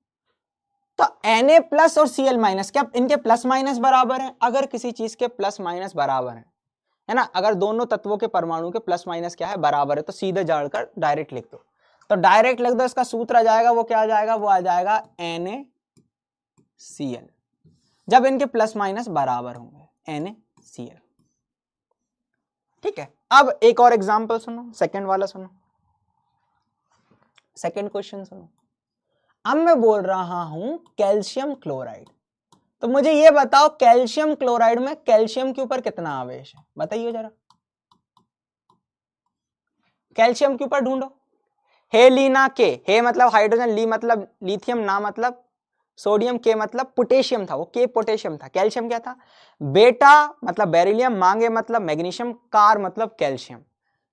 तो Na प्लस और Cl माइनस, क्या इनके प्लस माइनस बराबर है? अगर किसी चीज के प्लस माइनस बराबर है ना, अगर दोनों तत्वों के परमाणु के प्लस माइनस क्या है, बराबर है, तो सीधे जाकर डायरेक्ट लिख दो। तो डायरेक्ट लिख दो, इसका सूत्र आ जाएगा, वो क्या आ जाएगा, वो आ जाएगा NaCl, जब इनके प्लस माइनस बराबर होंगे, NaCl। ठीक है, अब एक और एग्जांपल सुनो, सेकंड वाला सुनो, सेकंड क्वेश्चन सुनो। अब मैं बोल रहा हूं कैल्शियम क्लोराइड, तो मुझे ये बताओ कैल्शियम क्लोराइड में कैल्शियम के ऊपर कितना आवेश है, बताइए जरा, कैल्शियम के ऊपर ढूंढो। हे ली ना के, हे मतलब हाइड्रोजन, ली मतलब लिथियम, ना मतलब सोडियम, के मतलब पोटेशियम था, वो के पोटेशियम था। कैल्शियम क्या था, बेटा मतलब बेरिलियम, मांगे मतलब मैग्नीशियम, कार मतलब कैल्शियम।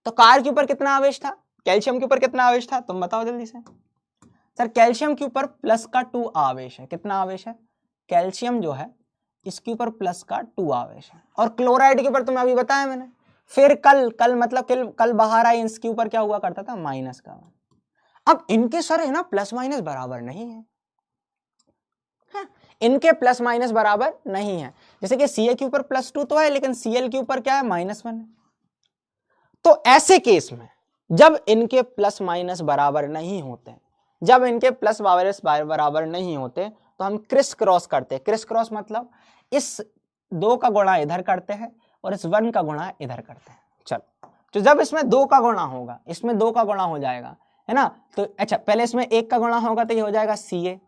तो कार के ऊपर कितना आवेश था, कैल्शियम के ऊपर कितना आवेश था, तुम बताओ जल्दी से। सर कैल्शियम के ऊपर +2 आवेश है, कितना आवेश है, कैल्शियम जो है इसके ऊपर +2 आवेश है। और क्लोराइड के ऊपर तुम्हें अभी बताया मैंने, फिर कल मतलब कल बाहर आई, इसके ऊपर क्या हुआ करता था, -1। अब इनके सर है ना प्लस माइनस बराबर नहीं है, हाँ, इनके प्लस माइनस बराबर नहीं है। जैसे कि Ca के ऊपर +2 तो है, लेकिन Cl के ऊपर क्या है, -1 है। तो ऐसे केस में जब इनके प्लस माइनस बराबर नहीं होते, जब इनके प्लस माइनस बराबर नहीं होते, तो हम क्रिस क्रॉस करते हैं। क्रिस क्रॉस मतलब इस 2 का गुणा इधर करते हैं और इस 1 का गुणा इधर करते हैं। चलो, तो जब इसमें 2 का गुणा होगा, इसमें 2 का गुणा हो जाएगा, है ना, तो अच्छा पहले इसमें 1 का गुणा होगा तो ये हो जाएगा Ca,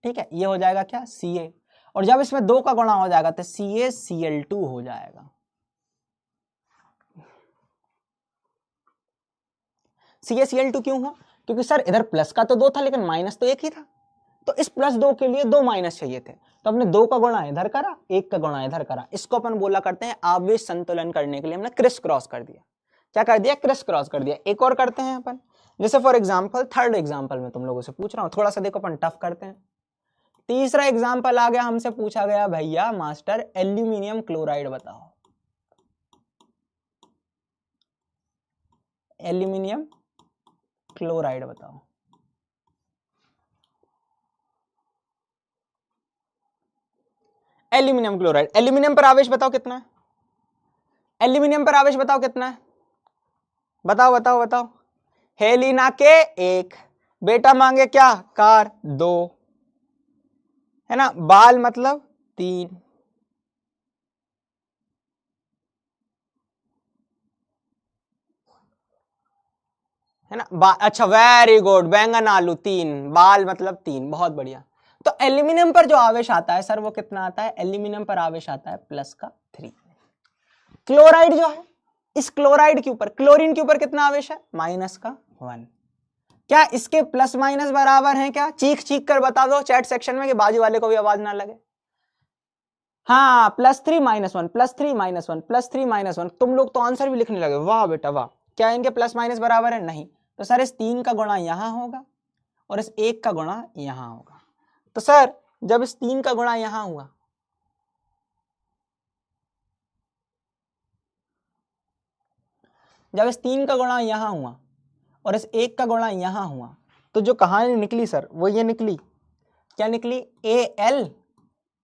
ठीक है, ये हो जाएगा क्या, Ca, और जब इसमें 2 का गुणा हो जाएगा तो CaCl2 हो जाएगा। CaCl2 क्यों हुआ, क्योंकि सर इधर प्लस का तो 2 था लेकिन माइनस तो 1 ही था, तो इस +2 के लिए 2 माइनस चाहिए थे, तो हमने 2 का गुणा इधर करा, 1 का गुणा इधर करा। इसको अपन बोला करते हैं आवेश संतुलन करने के लिए हमने क्रिस क्रॉस कर दिया। क्या कर दिया, क्रिस क्रॉस कर दिया। एक और करते हैं अपन, जैसे फॉर एग्जांपल थर्ड एग्जांपल में तुम लोगों से पूछ रहा हूं, थोड़ा सा देखो अपन टफ करते हैं। तीसरा एग्जाम्पल आ गया, हमसे पूछा गया भैया मास्टर एल्यूमिनियम क्लोराइड बताओ। एल्यूमिनियम क्लोराइड बताओ। एल्यूमिनियम क्लोराइड, एल्यूमिनियम पर आवेश बताओ कितना है, एल्यूमिनियम पर आवेश बताओ कितना है, बताओ बताओ बताओ। हेलिना के 1, बेटा मांगे क्या, कार 2, है ना, बाल मतलब 3, है ना, अच्छा वेरी गुड, बैंगन आलू 3, बाल मतलब 3, बहुत बढ़िया। तो एल्यूमिनियम पर जो आवेश आता है सर वो कितना आता है, एल्यूमिनियम पर आवेश आता है +3। क्लोराइड जो है, इस क्लोराइड के ऊपर, क्लोरीन के ऊपर कितना आवेश है, -1। क्या इसके प्लस माइनस बराबर हैं क्या, चीख चीख कर बता दो चैट सेक्शन में कि बाजू वाले को भी आवाज ना लगे। हाँ, +3 -1, +3 -1, +3 -1। तुम लोग तो आंसर भी लिखने लगे, वाह बेटा वाह। क्या इनके प्लस माइनस बराबर है, नहीं। तो सर इस 3 का गुणा यहां होगा और इस 1 का गुणा यहां होगा। तो सर जब इस 3 का गुणा यहां हुआ, जब इस 3 का गुणा यहां हुआ और इस 1 का गुणा यहां हुआ, तो जो कहानी निकली सर वो ये निकली, क्या निकली, Al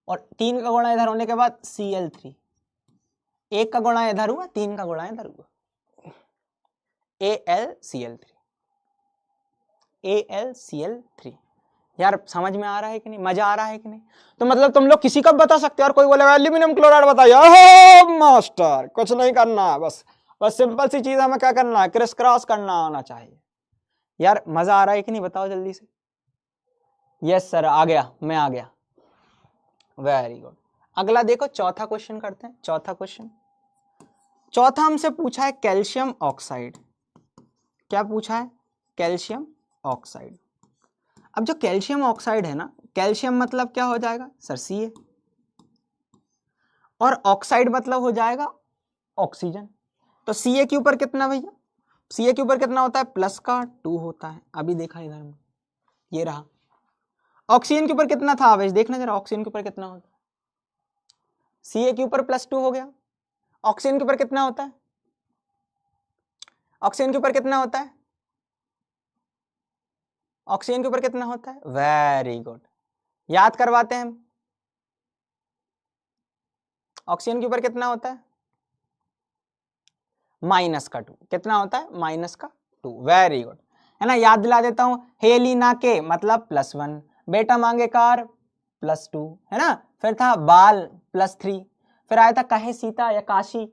और 3 का गुणा इधर होने के बाद Cl3, 1 का गुणा इधर हुआ, 3 का गुणा इधर हुआ, AlCl3, AlCl3। यार समझ में आ रहा है कि नहीं, मजा आ रहा है कि नहीं। तो मतलब तुम लोग किसी का बता सकते हो, और कोई बोलेगा एल्यूमिनियम क्लोराइड बताइए, मास्टर कुछ नहीं करना है, बस बस सिंपल सी चीज हमें क्या करना है, क्रिस क्रॉस करना आना चाहिए। यार मजा आ रहा है कि नहीं, बताओ जल्दी से। यस सर आ गया, मैं आ गया, वेरी गुड। अगला देखो, चौथा क्वेश्चन करते हैं। चौथा क्वेश्चन, चौथा हमसे पूछा है कैल्शियम ऑक्साइड। क्या पूछा है, कैल्शियम ऑक्साइड। अब जो कैल्शियम ऑक्साइड है ना, कैल्शियम मतलब क्या हो जाएगा सर, Ca, और ऑक्साइड मतलब हो जाएगा ऑक्सीजन। तो Ca के ऊपर कितना भैया, Ca के ऊपर कितना होता है, +2 होता है। अभी देखा इधर में, ये रहा। ऑक्सीजन के ऊपर कितना था आवेश, देखना जरा, ऑक्सीजन के ऊपर कितना होता है, Ca के ऊपर +2 हो गया। ऑक्सीजन के ऊपर कितना होता है, ऑक्सीजन के ऊपर कितना होता है, ऑक्सीजन के ऊपर कितना होता है, वेरी गुड, याद करवाते हैं हम। ऑक्सीजन के ऊपर कितना होता है, -2, कितना होता है, -2, वेरी गुड, है ना। याद दिला देता हूं, हेलिना के मतलब +1, बेटा मांगे कार +2, है ना। फिर था बाल +3, फिर आया था कहे सीता या काशी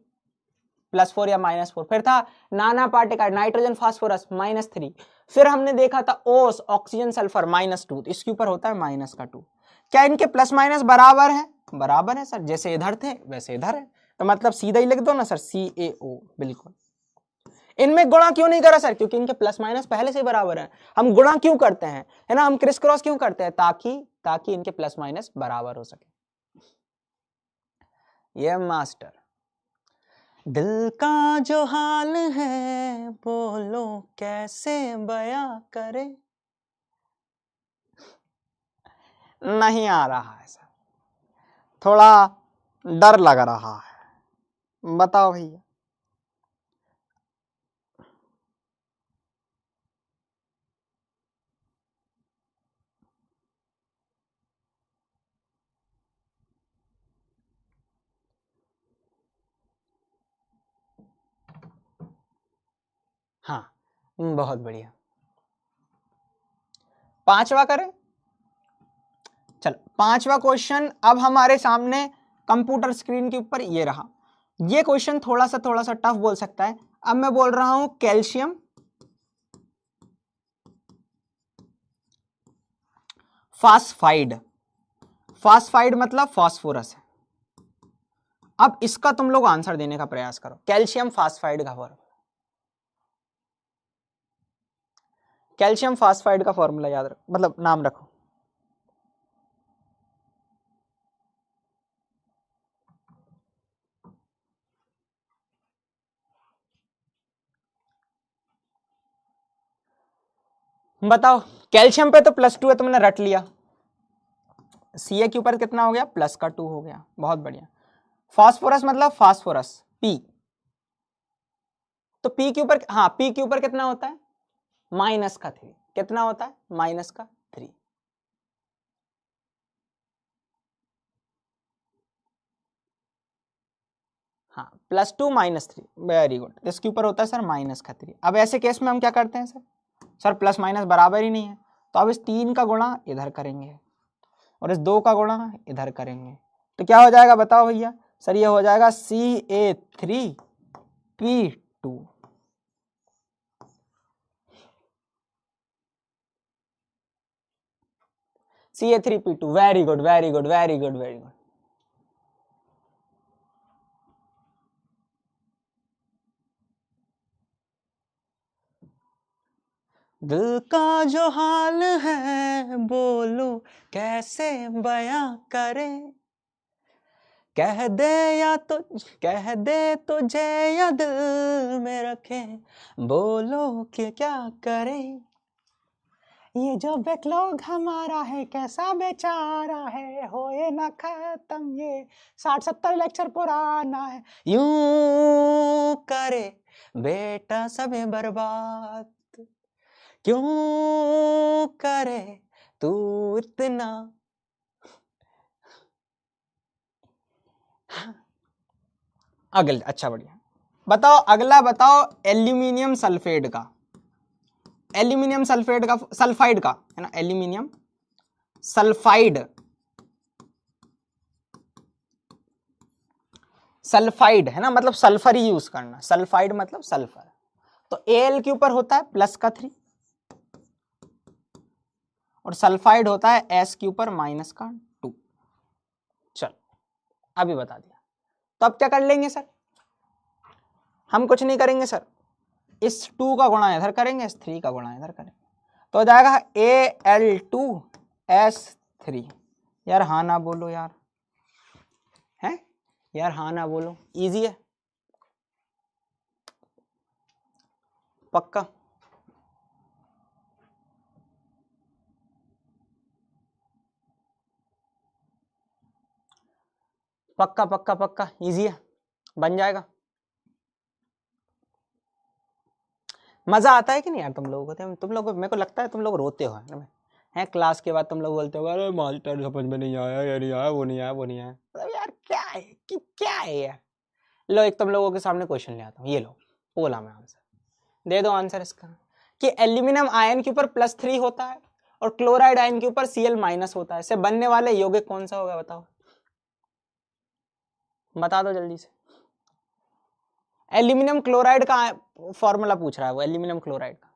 +4 या -4, फिर था नाना पार्टिकल नाइट्रोजन फास्फोरस -3, फिर हमने देखा था ओस ऑक्सीजन सल्फर -2, तो इसके ऊपर होता है -2। क्या इनके प्लस माइनस बराबर है, बराबर है सर, जैसे इधर थे वैसे इधर है, तो मतलब सीधा ही लिख दो ना सर, CaO, बिल्कुल। इनमें गुणा क्यों नहीं करा सर, क्योंकि इनके प्लस माइनस पहले से बराबर है। हम गुणा क्यों करते हैं, है ना, हम क्रिस क्रॉस क्यों करते हैं, ताकि इनके प्लस माइनस बराबर हो सके। ये मास्टर, दिल का जो हाल है बोलो कैसे बयां करे, नहीं आ रहा है सर, थोड़ा डर लग रहा है, बताओ भैया। हाँ बहुत बढ़िया, पांचवा करें, चलो पांचवा क्वेश्चन अब हमारे सामने कंप्यूटर स्क्रीन के ऊपर ये रहा। ये क्वेश्चन थोड़ा सा टफ बोल सकता है। अब मैं बोल रहा हूं कैल्शियम फास्फाइड, फास्फाइड मतलब फास्फोरस है। अब इसका तुम लोग आंसर देने का प्रयास करो, कैल्शियम फास्फाइड का फॉर्मूला, कैल्शियम फास्फाइड का फॉर्मूला याद रखो, मतलब नाम रखो। बताओ, कैल्शियम पे तो +2 है, तुमने रट लिया, Ca के ऊपर कितना हो गया, प्लस का 2 हो गया, बहुत बढ़िया। फास्फोरस मतलब फास्फोरस P, तो P के ऊपर, हाँ P के ऊपर कितना होता है, माइनस का 3, कितना होता है, माइनस का 3। हाँ +2 -3, वेरी गुड। इसके ऊपर होता है सर माइनस का 3। अब ऐसे केस में हम क्या करते हैं सर, सर प्लस माइनस बराबर ही नहीं है, तो अब इस 3 का गुणा इधर करेंगे और इस 2 का गुणा इधर करेंगे, तो क्या हो जाएगा बताओ भैया, सर ये हो जाएगा Ca3P2। Ca3P2, very good very good very good very good. दिल का जो हाल है बोलो कैसे बयां करे, कह दे या तो कह दे तुझे या दिल में रखे, बोलो कि क्या करे, ये जो बैकलॉग हमारा है कैसा बेचारा है, होए ना खत्म ये 60-70 लेक्चर पुराना है, यूं करे बेटा सभी बर्बाद, क्यों करे तू इतना। अगला अच्छा बढ़िया बताओ, अगला बताओ एल्यूमिनियम सल्फेट का, एल्यूमिनियम सल्फेट का, सल्फाइड का है ना, एल्यूमिनियम सल्फाइड, सल्फाइड है ना, मतलब सल्फर ही यूज करना, सल्फाइड मतलब सल्फर। तो Al के ऊपर होता है प्लस का 3 और सल्फाइड होता है S के ऊपर माइनस का 2। चलो अभी बता दिया, तो अब क्या कर लेंगे सर, हम कुछ नहीं करेंगे सर, इस 2 का गुणा इधर करेंगे, इस 3 का गुणा इधर करेंगे, तो हो जाएगा Al2S3। यार हाँ ना बोलो यार, है यार हाँ ना बोलो, इजी है पक्का। पक्का पक्का पक्का इजी है, बन जाएगा। मजा आता है कि नहीं यार तुम लोगों को, तुम लोग, मेरे को लगता है तुम लोग रोते हो ना, है क्लास के बाद तुम लोग बोलते हो अरे मास्टर समझ में नहीं आया, ये नहीं आया, वो नहीं आया, वो नहीं आया, मतलब यार क्या है कि क्या है यार। लो एक तुम लोगों के सामने क्वेश्चन ले आता हूँ, ये लो बोला मैं आंसर, दे दो आंसर इसका, कि एल्यूमिनियम आयन के ऊपर +3 होता है और क्लोराइड आयन के ऊपर Cl- होता है, इससे बनने वाले यौगिक कौन सा होगा बताओ, बता दो जल्दी से। एल्यूमिनियम क्लोराइड का फॉर्मूला पूछ रहा है वो, एल्यूमिनियम क्लोराइड का।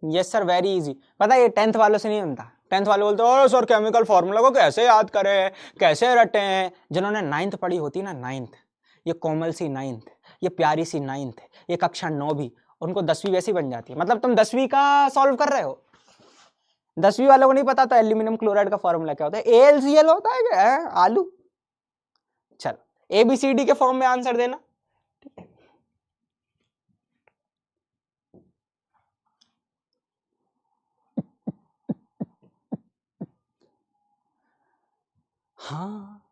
यस सर वेरी इजी, पता है ये 10th वालों से नहीं बनता, 10th वाले बोलते हैं सर केमिकल फॉर्मूला को कैसे याद करें, कैसे रटे हैं, जिन्होंने 9th पढ़ी होती है ना, 9th, ये कोमल सी 9th, ये प्यारी सी 9th, ये कक्षा 9 भी, उनको 10वीं वैसी बन जाती है, मतलब तुम 10वीं का सॉल्व कर रहे हो, 10वीं वालों को नहीं पता तो एल्यूमिनियम क्लोराइड का फॉर्मूला क्या होता है, AlCl होता है क्या, आलू। चलो ABCD के फॉर्म में आंसर देना, ठीक है। हाँ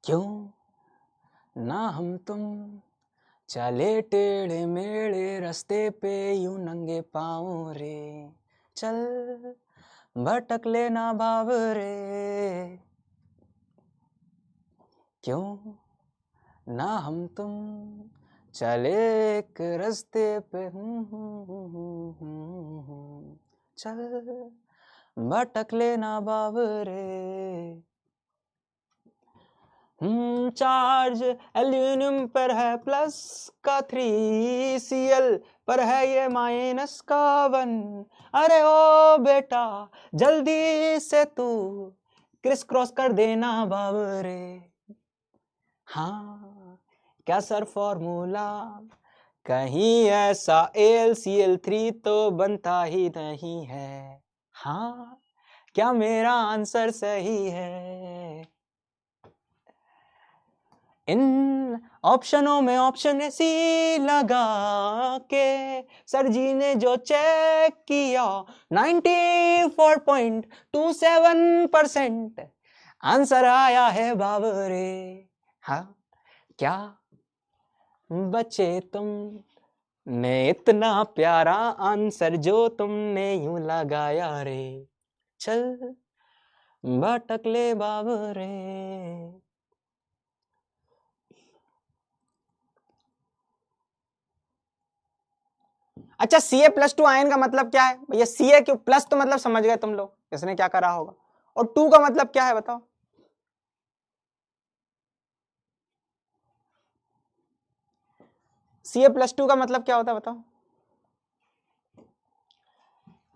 क्यों ना हम तुम चले टेढ़े मेढ़े रास्ते पे यूं नंगे पाँव रे, चल भटक लेना बाबरे, क्यों ना हम तुम चले एक रास्ते पे, चल भटक लेना बाबरे। चार्ज एल्यूमिनियम पर है प्लस का 3, Cl पर है ये माइनस का 1, अरे ओ बेटा जल्दी से तू क्रिस क्रॉस कर देना बाबरे। हाँ क्या सर फॉर्मूला कहीं ऐसा AlCl3 तो बनता ही नहीं है, हाँ क्या मेरा आंसर सही है, इन ऑप्शनों में ऑप्शन सी लगा के सर जी ने जो चेक किया 94.27% आंसर आया है बाबरे। हाँ क्या बचे तुम ने इतना प्यारा आंसर जो तुमने यूं लगाया रे, चल भटक ले बाबरे। अच्छा Ca+2 आयन का मतलब क्या है भैया? Ca क्यों प्लस तो मतलब समझ गए तुम लोग, इसने क्या करा होगा। और 2 का मतलब क्या है बताओ? Ca+2 का मतलब क्या होता है बताओ?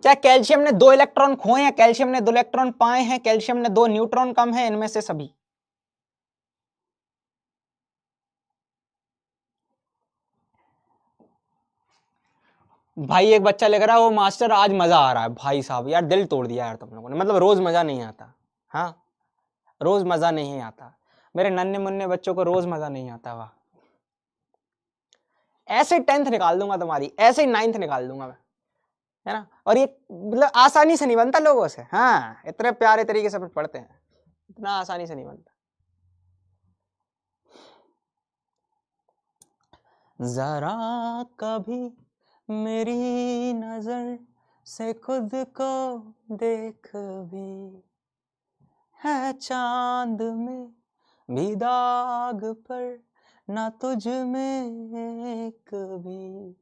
क्या कैल्शियम ने 2 इलेक्ट्रॉन खोए हैं, कैल्शियम ने 2 इलेक्ट्रॉन पाए हैं, कैल्शियम ने 2 न्यूट्रॉन कम है, इनमें से सभी। भाई एक बच्चा लिख रहा है वो मास्टर आज मजा आ रहा है। भाई साहब यार दिल तोड़ दिया यार तुम लोगों ने, मतलब रोज मजा नहीं आता। हाँ रोज मजा नहीं आता, मेरे नन्हे मुन्ने बच्चों को रोज मजा नहीं आता। वाह, ऐसे 10th निकाल दूंगा तुम्हारी, ऐसे ही 9th निकाल दूंगा मैं, है ना। और ये मतलब आसानी से नहीं बनता लोगों से, हाँ इतने प्यारे तरीके से पढ़ते हैं, इतना आसानी से नहीं बनता। जरा कभी मेरी नजर से खुद को देख भी, है चांद में भी दाग पर ना तुझ में कभी।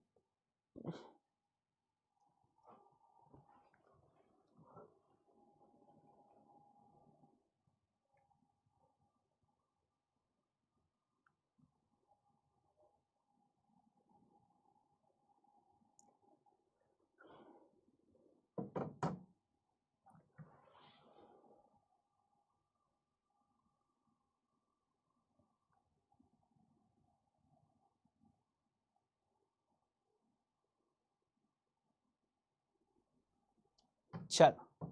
चलो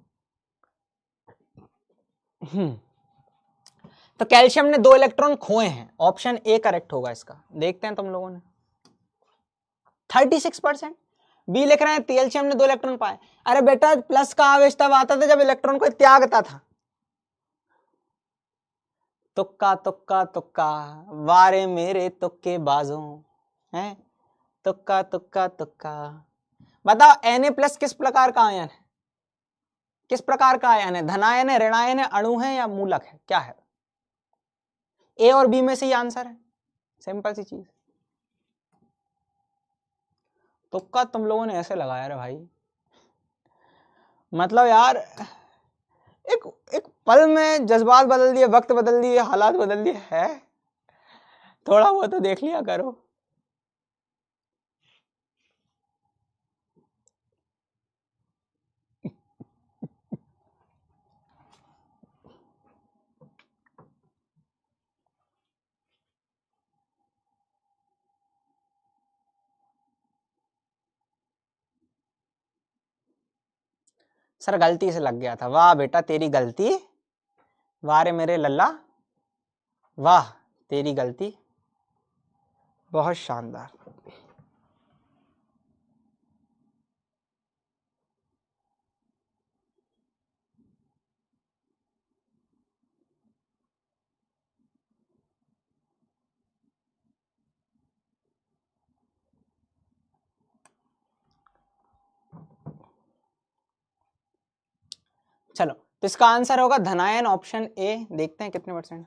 तो कैल्शियम ने 2 इलेक्ट्रॉन खोए हैं, ऑप्शन ए करेक्ट होगा इसका। देखते हैं तुम लोगों ने 36%। बी लिख रहे हैं कैल्शियम ने 2 इलेक्ट्रॉन पाए। अरे बेटा प्लस का आवेश तब आता था जब इलेक्ट्रॉन को त्यागता था। तुक्का तुक्का तुक्का, वारे मेरे तुक्के बाजों हैं, तुक्का तुक्का तुक्का। बताओ Na+ किस प्रकार का आयन है, किस प्रकार का आयन है? धनायन है, ऋणायन है, अणु है या मूलक है, क्या है? ए और बी में से ही आंसर है, सिंपल सी चीज। तुक्का तुम लोगों ने ऐसे लगाया रे भाई, मतलब यार एक एक पल में जज्बात बदल दिए, वक्त बदल दिए, हालात बदल दिए है। थोड़ा बहुत तो देख लिया करो। सर गलती से लग गया था। वाह बेटा तेरी गलती, वाह रे मेरे लल्ला, वाह तेरी गलती, बहुत शानदार। चलो तो इसका आंसर होगा धनायन, ऑप्शन ए। देखते हैं कितने परसेंट।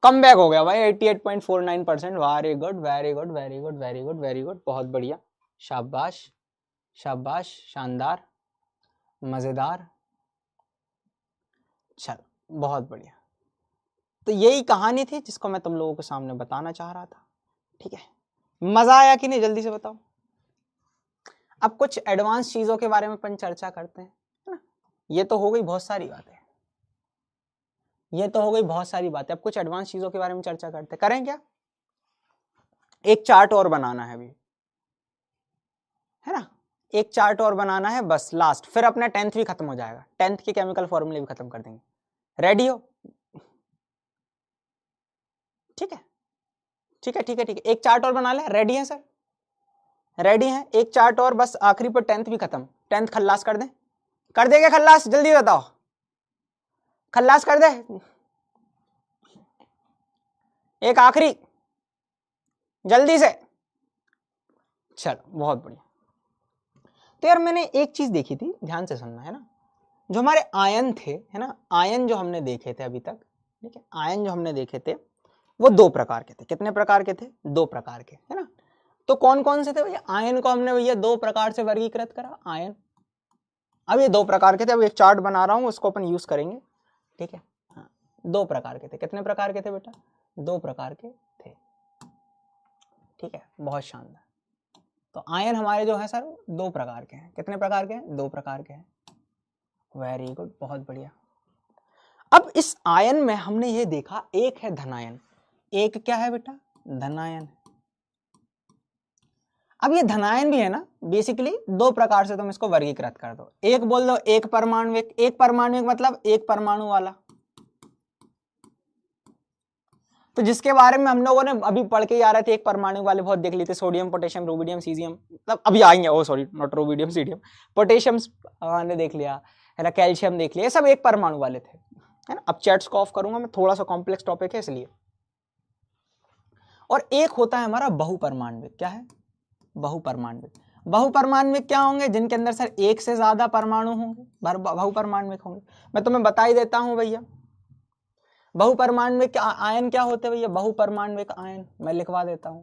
कम बैक हो गया भाई 88.49%। Very good very good very good very good very good, बहुत बढ़िया, शाबाश शाबाश, शानदार, मजेदार। चलो बहुत बढ़िया। तो यही कहानी थी जिसको मैं तुम लोगों के सामने बताना चाह रहा था। ठीक है, मजा आया कि नहीं जल्दी से बताओ। अब कुछ एडवांस चीजों के बारे में अपन चर्चा करते हैं, है ना। ये तो हो गई बहुत सारी बातें, ये तो हो गई बहुत सारी बातें। अब कुछ एडवांस चीजों के बारे में चर्चा करते हैं, करें क्या? एक चार्ट और बनाना है अभी, है ना, एक चार्ट और बनाना है बस, लास्ट, फिर अपना 10th भी खत्म हो जाएगा, 10th के केमिकल फॉर्मूले भी खत्म कर देंगे। रेडी हो? ठीक है, ठीक है ठीक है ठीक है, एक चार्ट और बना ले, रेडी है सर? रेडी है, एक चार्ट और बस, आखिरी पर 10th भी खत्म, 10th खल्लास कर दे, कर देगा खल्लास? जल्दी बताओ, खल्लास कर दे, एक आखिरी, जल्दी से। चलो बहुत बढ़िया। तो यार मैंने एक चीज देखी थी, ध्यान से सुनना है ना, जो हमारे आयन थे, है ना, आयन जो हमने देखे थे अभी तक, ठीक है, आयन जो हमने देखे थे वो 2 प्रकार के थे। कितने प्रकार के थे? 2 प्रकार के, है ना। तो कौन कौन से थे भैया? आयन को हमने भैया 2 प्रकार से वर्गीकृत करा, आयन। अब ये 2 प्रकार के थे, अब एक चार्ट बना रहा हूं, उसको अपन यूज करेंगे, ठीक है। हाँ, 2 प्रकार के थे। कितने प्रकार के थे बेटा? 2 प्रकार के थे, ठीक है, बहुत शानदार। तो आयन हमारे जो है सर 2 प्रकार के हैं। कितने प्रकार के हैं? 2 प्रकार के हैं। वेरी गुड, बहुत बढ़िया। अब इस आयन में हमने ये देखा, एक है धनायन, एक क्या है बेटा? धनायन। अब ये धनायन भी है ना, बेसिकली 2 प्रकार से तुम इसको वर्गीकृत कर दो। एक बोल दो एक परमाणुविक, एक परमाणुविक मतलब एक परमाणु वाला, तो जिसके बारे में हम लोगों ने अभी पढ़ के ही आ रहे थे, एक परमाणु वाले बहुत देख लिए थे, सोडियम, पोटेशियम, रूबिडियम, सीजियम, मतलब अभी आएंगे, ओ सॉरी नॉट रूबिडियम, सीडियम, पोटेशियम ने देख लिया है ना, कैल्शियम देख लिया, सब एक परमाणु वाले थे, है ना। अब चैट्स को ऑफ करूंगा मैं, थोड़ा सा कॉम्प्लेक्स टॉपिक है इसलिए। और एक होता है हमारा बहुपरमाणुविक। क्या है? बहुपरमाणुविक। बहुपरमाणुविक क्या होंगे? जिनके अंदर सर एक से ज्यादा परमाणु होंगे, बहुपरमाणुविक होंगे। मैं तुम्हें बता ही देता हूं भैया, बहुपरमाणुविक आयन क्या होते हैं भैया? बहुपरमाणुविक आयन मैं लिखवा देता हूं।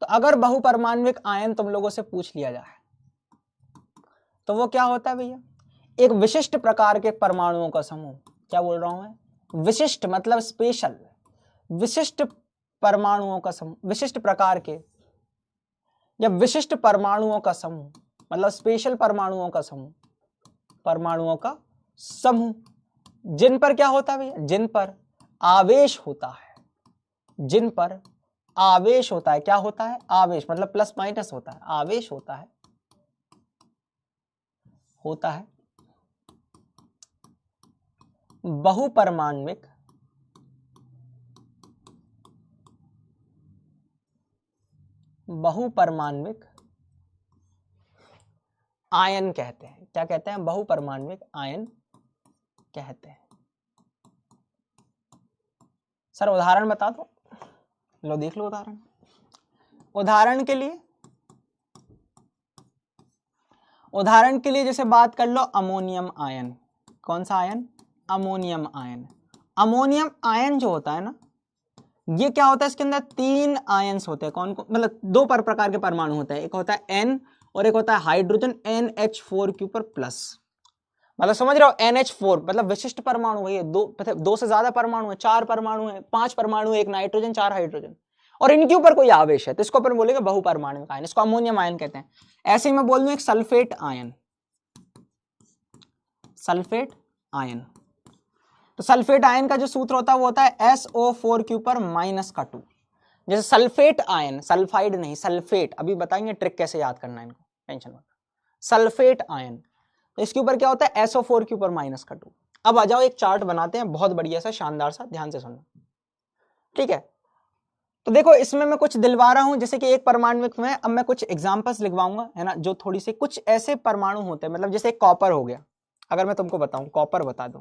तो अगर बहुपरमाणुविक आयन तुम लोगों से पूछ लिया जाए तो वो क्या होता है भैया? एक विशिष्ट प्रकार के परमाणुओं का समूह। क्या बोल रहा हूं मैं? विशिष्ट मतलब स्पेशल, विशिष्ट परमाणुओं का समूह, विशिष्ट प्रकार के या विशिष्ट परमाणुओं का समूह, मतलब स्पेशल परमाणुओं का समूह, परमाणुओं का समूह जिन पर क्या होता है भैया? जिन पर आवेश होता है, जिन पर आवेश होता है। क्या होता है? आवेश मतलब प्लस माइनस होता है, आवेश होता है, होता है। बहुपरमाणुविक बहुपरमाणुविक आयन कहते हैं। क्या कहते हैं? बहुपरमाणुविक आयन कहते हैं। सर उदाहरण बता दो, लो देख लो उदाहरण। उदाहरण के लिए जैसे बात कर लो अमोनियम आयन। कौन सा ion? Ammonium ion. Ammonium ion जो होता है ना, ये क्या होता है? इसके अंदर 3 आयन्स होते हैं। कौन कौन? मतलब 2 प्रकार के परमाणु होते हैं, एक होता है N और एक होता है हाइड्रोजन, NH4 पर प्लस। मतलब समझ रहे हो? NH4 मतलब विशिष्ट परमाणु है, 2 से ज्यादा परमाणु है, 4 परमाणु है, 5 परमाणु, 1 नाइट्रोजन, 4 हाइड्रोजन, और इनके ऊपर कोई आवेश है, तो इसको अपन बोलेंगे बहुपरमाणुविक आयन। इसको अमोनियम आयन कहते हैं। ऐसे ही मैं बोल दूं एक सल्फेट आयन, सल्फेट आयन। तो सल्फेट आयन का जो सूत्र होता है वो होता है SO4 पर माइनस का 2। जैसे सल्फेट आयन, सल्फाइड नहीं, सल्फेट, अभी बताएंगे ट्रिक कैसे याद करना है इनको, टेंशन मत। सल्फेट आयन, तो इसके ऊपर क्या होता है? SO4 पर माइनस का 2। अब आ जाओ एक चार्ट बनाते हैं, बहुत बढ़िया सा, शानदार सा, ध्यान से सुनना, ठीक है। तो देखो इसमें मैं कुछ दिलवा रहा हूं, जैसे कि एक परमाणुविक में अब मैं कुछ एग्जांपल्स लिखवाऊंगा, है ना, जो थोड़ी सी कुछ ऐसे परमाणु होते हैं, मतलब जैसे कॉपर हो गया, अगर मैं तुमको बताऊं कॉपर बता दूं,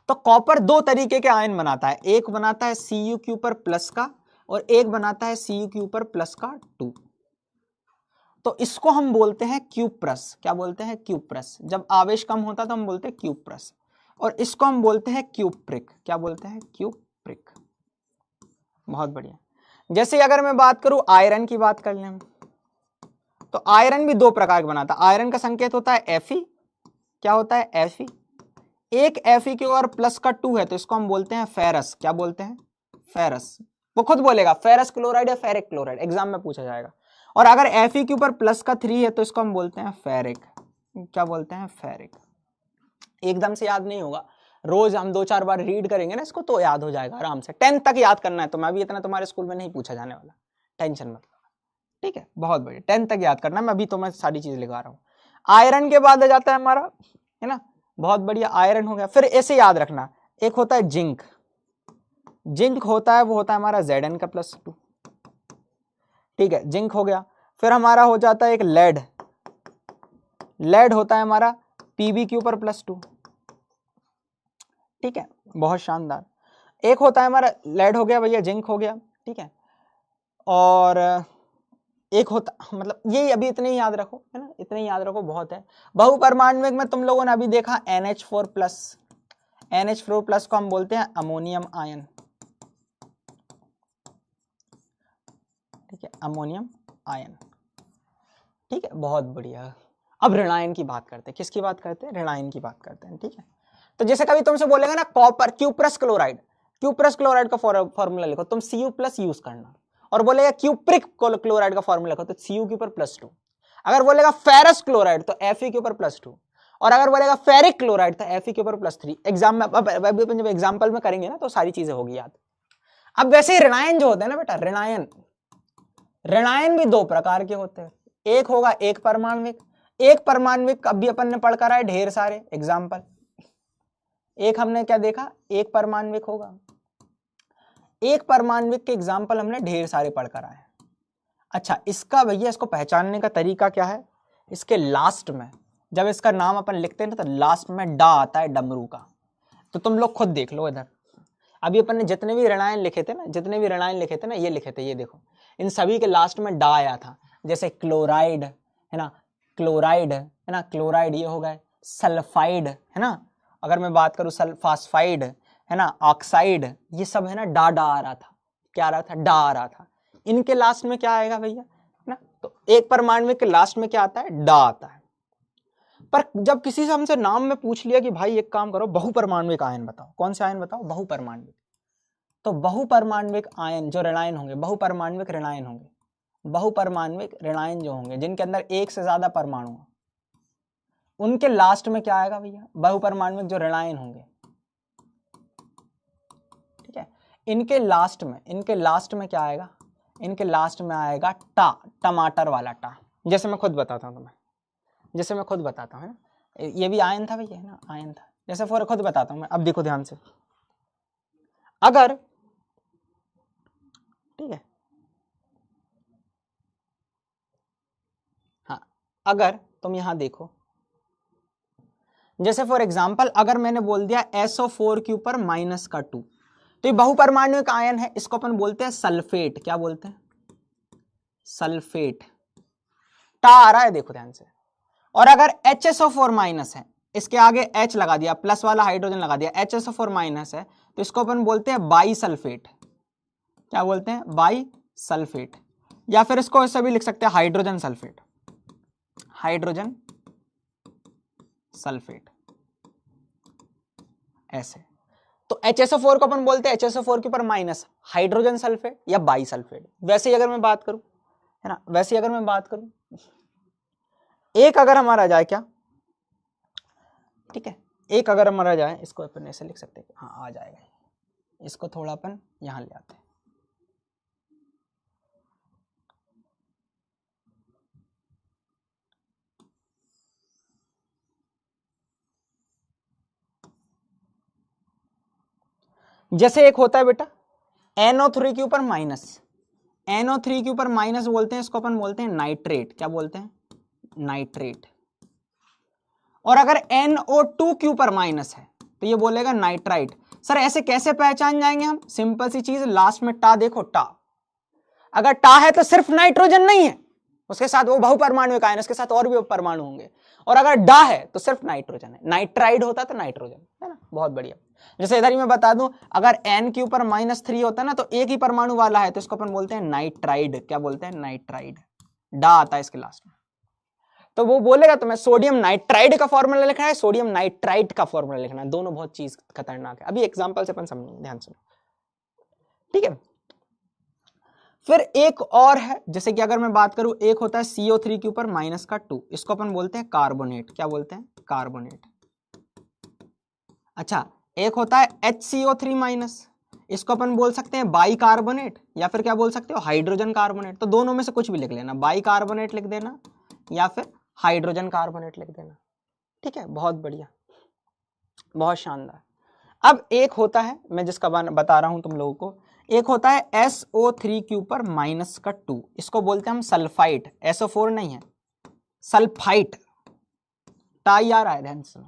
तो कॉपर 2 तरीके के आयन बनाता है, एक बनाता है Cu पर प्लस का और एक बनाता है Cu पर प्लस का 2। तो इसको हम बोलते हैं क्यूप्रस। क्या बोलते हैं? क्यूप्रस। जब आवेश कम होता तो हम बोलते हैं क्यूप्रस, और इसको हम बोलते हैं क्यूप्रिक। क्या बोलते हैं? क्यूप्रिक। बहुत बढ़िया। जैसे अगर मैं बात करूं आयरन की, बात कर लें तो आयरन भी 2 प्रकार का बनाता है। आयरन का संकेत होता है Fe। क्या होता है? Fe। एक Fe के और प्लस का 2 है तो इसको हम बोलते हैं फेरस। क्या बोलते हैं? फेरस। वो खुद बोलेगा फेरस क्लोराइड या फेरिक क्लोराइड, एग्जाम में पूछा जाएगा। और अगर Fe के ऊपर प्लस का 3 है तो इसको हम बोलते हैं फेरिक। क्या बोलते हैं? फेरिक। एकदम से याद नहीं होगा, रोज हम 2-4 बार रीड करेंगे ना इसको तो याद हो जाएगा आराम से। 10 तक याद करना है, तो मैं भी इतना तुम्हारे स्कूल में नहीं पूछा जाने वाला, टेंशन मत लो, ठीक है। बहुत बढ़िया, 10 तक याद करना, मैं अभी तो मैं सारी चीज लिखा रहा हूँ। आयरन के बाद आ जाता है हमारा, है ना, बहुत बढ़िया, आयरन हो गया। फिर ऐसे याद रखना, एक होता है जिंक, जिंक होता है वो होता है हमारा Zn का +2, ठीक है, जिंक हो गया। फिर हमारा हो जाता है एक लेड, लेड होता है हमारा Pbq पर +2, ठीक है, बहुत शानदार। एक होता है हमारा लेड हो गया भैया, जिंक हो गया, ठीक है, और एक होता, मतलब ये अभी इतने ही याद रखो, है ना, इतने ही याद रखो, बहुत है। बहुपरमाण्विक में तुम लोगों ने अभी देखा NH4+, NH4+ को हम बोलते हैं अमोनियम आयन, ठीक है, अमोनियम आयन, ठीक है, बहुत बढ़िया। अब ऋणायन की बात करते हैं, किसकी बात करते हैं, ऋणायन की बात करते हैं, ठीक है। तो जैसे कभी तुमसे बोलेगा ना copper cuprous chloride, cuprous chloride का फॉर्मूला लिखो, तुम Cu+ यूज करना, और बोलेगा क्यूप्रिक क्लोराइड का फॉर्मूला लिखो तो Cu पर +2, अगर बोलेगा फेरस क्लोराइड तो Fe पर +2, और अगर बोलेगा फेरिक क्लोराइड तो Fe पर +3। एग्जाम में जब एग्जाम्पल में करेंगे ना तो सारी चीजें होगी याद। अब वैसे ही ऋणायन जो होते हैं ना बेटा, ऋणायन, ऋणायन भी 2 प्रकार के होते हैं। एक होगा एक परमाण्विक, एक परमाण्विक अभी अपन ने पढ़कर आए ढेर सारे एग्जाम्पल। एक हमने क्या देखा, एक परमाण्विक होगा, एक परमाण्विक के एग्जाम्पल हमने ढेर सारे पढ़कर आए। अच्छा, इसका भैया इसको पहचानने का तरीका क्या है, इसके लास्ट में जब इसका नाम अपन लिखते हैं ना तो लास्ट में डा आता है डमरू का। तो तुम लोग खुद देख लो इधर, अभी अपन ने जितने भी ऋणायन लिखे थे ना, जितने भी ऋणायन लिखे थे ना, ये लिखे थे, ये देखो, इन सभी के लास्ट में डा आया था। जैसे क्लोराइड है ना, क्लोराइड है ना, क्लोराइड ये हो गए, सल्फाइड है ना, अगर मैं बात करूं सल्फास्फाइड है ना, ऑक्साइड, ये सब है ना डा डा आ रहा था, क्या आ रहा था, डा आ रहा था। इनके लास्ट में क्या आएगा भैया ना, तो एक परमाणु के लास्ट में क्या आता है, डा आता है। पर जब किसी से हमसे नाम में पूछ लिया कि भाई एक काम करो बहुपरमाण्विक आयन बताओ, कौन से आयन बताओ, बहुपरमाण्विक, तो बहुपरमाण्विक आयन जो ऋणायन होंगे, बहुपरमाण्विक ऋणायन होंगे, बहुपरमाण्विक ऋणायन जो होंगे जिनके अंदर एक से ज्यादा परमाणु, उनके लास्ट में क्या आएगा भैया, बहुपरमाण्विक जो ऋणायन होंगे, ठीक है, इनके लास्ट में क्या आएगा, इनके लास्ट में आएगा टा, टमाटर वाला टा। जैसे मैं खुद बताता हूं तुम्हें, जैसे मैं खुद बताता हूं, ये भी आयन था भैया, है ना, आयन था। जैसे फॉर खुद बताता हूं मैं, अब देखो ध्यान से, अगर, ठीक है, हाँ, अगर तुम यहां देखो, जैसे फॉर एग्जांपल अगर मैंने बोल दिया SO4 के ऊपर -2, तो ये बहुपरमाण्विक आयन है, इसको अपन बोलते हैं सल्फेट। क्या बोलते हैं, सल्फेट। टा आ रहा है देखो ध्यान से। और अगर HSO4- है, इसके आगे H लगा दिया, प्लस वाला हाइड्रोजन लगा दिया, HSO4- है, तो इसको अपन बोलते हैं बाई सल्फेट। क्या बोलते हैं, बाई सल्फेट, या फिर इसको ऐसे भी लिख सकते हैं हाइड्रोजन सल्फेट, हाइड्रोजन सल्फेट, ऐसे। तो HSO4 को अपन बोलते हैं HSO4 के ऊपर माइनस हाइड्रोजन सल्फेट या बाई सल्फेट। वैसे ही अगर मैं बात करूं, है ना, वैसे ही अगर मैं बात करूं, एक अगर हमारा जाए क्या, ठीक है, एक अगर हमारा जाए, इसको अपन ऐसे लिख सकते हैं, हाँ आ जाएगा, इसको थोड़ा अपन यहां ले आते हैं। जैसे एक होता है बेटा NO3 के ऊपर माइनस, NO3 के ऊपर माइनस बोलते हैं, इसको अपन बोलते हैं नाइट्रेट। क्या बोलते हैं, नाइट्रेट। और अगर NO2 के ऊपर माइनस है तो ये बोलेगा नाइट्राइट। सर ऐसे कैसे पहचान जाएंगे हम, सिंपल सी चीज, लास्ट में टा देखो, टा, अगर टा है तो सिर्फ नाइट्रोजन नहीं है, उसके साथ वो बहुपरमाणु आयन, उसके साथ और भी परमाणु होंगे। और अगर डा है तो सिर्फ नाइट्रोजन है, नाइट्राइड होता तो नाइट्रोजन, है ना, बहुत बढ़िया। जैसे इधर ही मैं बता दूं, अगर N के ऊपर -3 होता है ना, तो एक ही परमाणु वाला है, तो इसको अपन बोलते हैं नाइट्राइड। क्या बोलते हैं, नाइट्राइड। डा आता है इसके लास्ट में। तो वो बोलेगा तो मैं सोडियम नाइट्राइड का फॉर्मूला लिखना है, सोडियम नाइट्राइट का फॉर्मूला लिखना है, दोनों बहुत चीज खतरनाक है। अभी एग्जांपल से अपन समझेंगे, ध्यान से, ठीक है। फिर एक और है, जैसे कि अगर मैं बात करूं, एक होता है CO3 के ऊपर -2, इसको अपन बोलते हैं कार्बोनेट। क्या बोलते हैं, कार्बोनेट। अच्छा, एक होता है HCO3-, इसको अपन बोल सकते हैं बाई कार्बोनेट, या फिर क्या बोल सकते हो, हाइड्रोजन कार्बोनेट। तो दोनों में से कुछ भी लिख लेना, बाई कार्बोनेट लिख देना या फिर हाइड्रोजन कार्बोनेट लिख देना, ठीक है, बहुत बढ़िया, बहुत शानदार। अब एक होता है, मैं जिसका बता रहा हूं तुम लोगों को, एक होता है SO3 के ऊपर माइनस का 2, इसको बोलते हैं हम सल्फाइट, SO4 नहीं है, सल्फाइट, टाई आ रहा है ध्यान से।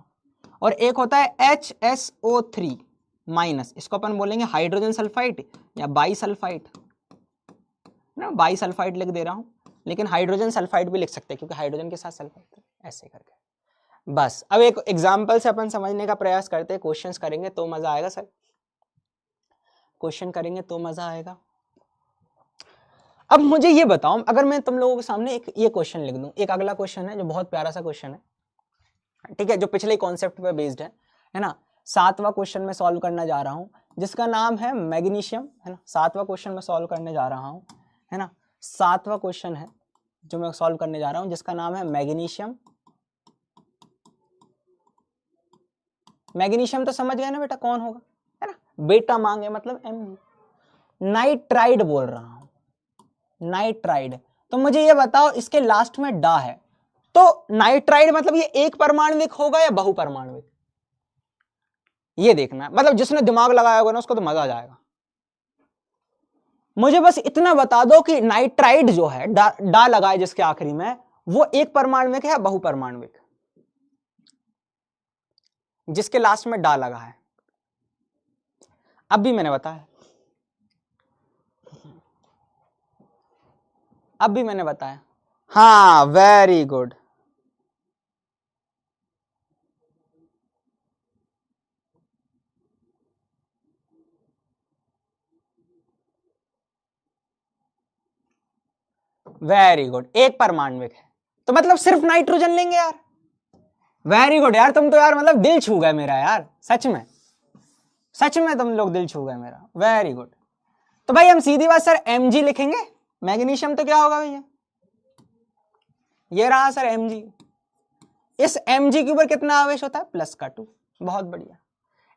और एक होता है HSO3 माइनस, इसको अपन बोलेंगे हाइड्रोजन सल्फाइड या बाई सल्फाइड ना, बाई सल्फाइड लिख दे रहा हूं, लेकिन हाइड्रोजन सल्फाइड भी लिख सकते हैं क्योंकि हाइड्रोजन के साथ सल्फाइड, ऐसे करके। बस अब एक एग्जांपल से अपन समझने का प्रयास करते हैं, क्वेश्चंस करेंगे तो मजा आएगा सर, क्वेश्चन करेंगे तो मजा आएगा। अब मुझे ये बताओ, अगर मैं तुम लोगों के सामने एक ये क्वेश्चन लिख दूं, एक अगला क्वेश्चन है जो बहुत प्यारा सा क्वेश्चन है, ठीक है, जो पिछले कॉन्सेप्ट पे बेस्ड है ना। 7वां क्वेश्चन में सॉल्व करना जा रहा हूं जिसका नाम है मैग्नीशियम, है ना। 7वां क्वेश्चन में सॉल्व करने जा रहा हूं, है ना। 7वां क्वेश्चन है जो मैं सॉल्व करने जा रहा हूं जिसका नाम है मैग्नीशियम। मैग्नीशियम तो समझ गए ना बेटा कौन होगा, है ना, बेटा मांगे मतलब एम। नाइट्राइड बोल रहा हूं, नाइट्राइड। तो मुझे ये बताओ इसके लास्ट में डा है, तो नाइट्राइड मतलब ये एक परमाणविक होगा या बहुपरमाणविक, ये देखना। मतलब जिसने दिमाग लगाया होगा ना उसको तो मजा आ जाएगा। मुझे बस इतना बता दो कि नाइट्राइड जो है, डा लगाए जिसके आखिरी में, वो एक परमाणविक है या बहुपरमाणविक, जिसके लास्ट में डा लगा है। अब भी मैंने बताया, अब भी मैंने बताया, हाँ वेरी गुड। वेरी गुड, एक परमाणविक है, तो मतलब सिर्फ नाइट्रोजन लेंगे यार। वेरी गुड यार, तुम तो यार मतलब दिल छू गए मेरा यार, सच में, सच में तुम लोग दिल छू गए मेरा, वेरी गुड। तो भाई हम सीधी बात सर Mg लिखेंगे, मैग्नीशियम तो क्या होगा भैया, ये रहा सर Mg। इस Mg के ऊपर कितना आवेश होता है, +2, बहुत बढ़िया।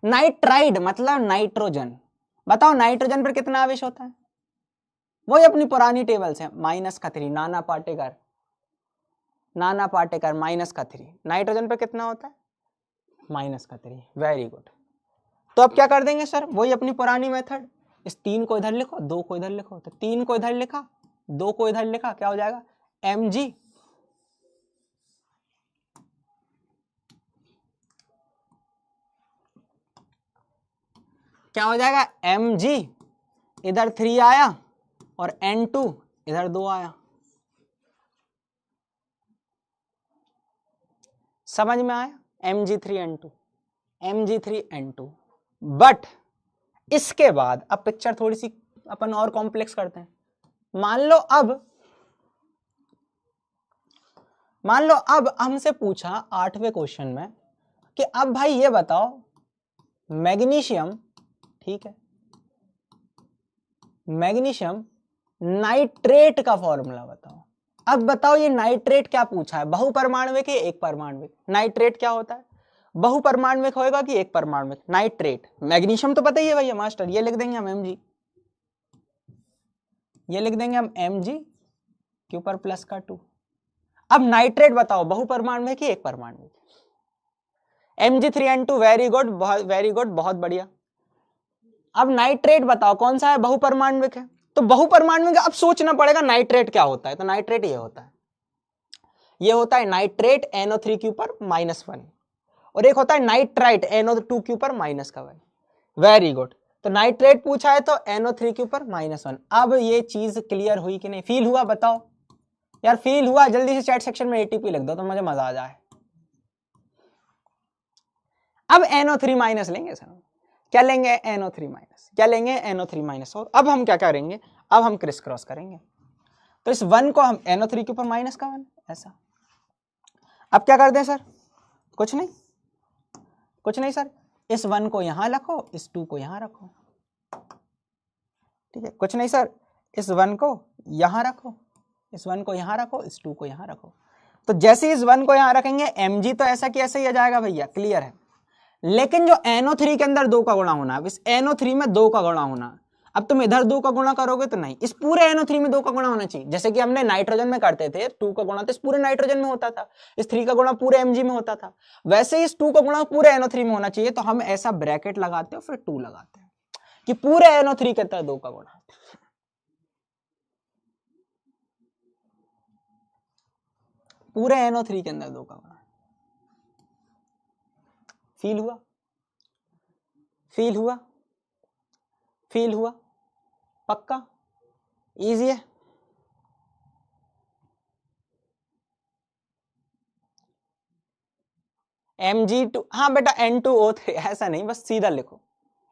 नाइट्राइड मतलब नाइट्रोजन, बताओ नाइट्रोजन पर कितना आवेश होता है, वही अपनी पुरानी टेबल से, -3, नाना पाटेकर, नाना पाटेकर -3। नाइट्रोजन पर कितना होता है, -3, वेरी गुड। तो अब क्या कर देंगे सर, वही अपनी पुरानी मेथड, इस 3 को इधर लिखो, 2 को इधर लिखो, तो 3 को इधर लिखा, 2 को इधर लिखा, क्या हो जाएगा Mg, क्या हो जाएगा Mg, इधर 3 आया और N2 इधर 2 आया। समझ में आया, Mg3N2, Mg3N2। बट इसके बाद अब पिक्चर थोड़ी सी अपन और कॉम्प्लेक्स करते हैं। मान लो अब हमसे पूछा 8वें क्वेश्चन में कि अब भाई ये बताओ मैग्नीशियम, ठीक है, मैग्नीशियम नाइट्रेट का फॉर्मूला बताओ। अब बताओ ये नाइट्रेट क्या पूछा है, बहुपरमाणविक या एक परमाणविक। नाइट्रेट क्या होता है, बहुपरमाणविक होएगा कि एक परमाणविक। नाइट्रेट, मैग्नीशियम तो पता ही है भैया मास्टर, ये लिख देंगे हम Mg, ये लिख देंगे हम Mg के ऊपर +2। अब नाइट्रेट बताओ बहुपरमाणविक कि एक परमाणविक। Mg3N2, very good, very good, बहुत बढ़िया। अब नाइट्रेट बताओ कौन सा है, बहुपरमाणविक है, तो बहुपरमाणविक अब सोचना पड़ेगा नाइट्रेट क्या होता है। तो नाइट्रेट ये होता है, ये होता है नाइट्रेट NO3 के ऊपर -1, और एक होता है नाइट्राइट NO2 के ऊपर -1। वेरी गुड, तो नाइट्रेट पूछा है तो NO3 के ऊपर -1। अब ये चीज क्लियर हुई कि नहीं, फील हुआ, बताओ यार फील हुआ, जल्दी से चैट सेक्शन में ATP लिख दो तो मुझे मजा आ जाए। अब NO3- लेंगे सर, क्या लेंगे NO3-, क्या लेंगे NO3-। और अब हम क्या करेंगे, अब हम क्रिस क्रॉस करेंगे, तो इस 1 को हम NO3 के ऊपर -1 ऐसा। अब क्या कर दें सर, कुछ नहीं, कुछ नहीं सर, इस 1 को यहां रखो, इस 2 को यहां रखो, ठीक है, कुछ नहीं सर, इस 1 को यहां रखो, इस 1 को यहां रखो, इस 2 को यहां रखो। तो जैसे इस 1 को यहां रखेंगे Mg तो ऐसा कि ऐसे ही आ जाएगा भैया, क्लियर है। लेकिन जो NO3 के अंदर 2 का गुणा होना, इस NO3 में 2 का गुणा होना, अब तुम इधर 2 का गुणा करोगे तो नहीं, इस पूरे NO3 में 2 का गुणा होना चाहिए, जैसे कि हमने नाइट्रोजन में करते थे 2 का गुणा तो इस पूरे नाइट्रोजन में होता था, इस 3 का गुणा पूरे Mg में होता था, वैसे ही इस 2 का गुणा पूरे NO3 में होना चाहिए। तो हम ऐसा ब्रैकेट लगाते हैं फिर 2 लगाते हैं कि पूरे NO3 के अंदर 2 का गुणा, पूरे NO3 के अंदर 2 का गुणा। फील हुआ, फील हुआ, फील हुआ, पक्का इजी है। Mg2, हाँ बेटा N2O3 ऐसा नहीं, बस सीधा लिखो है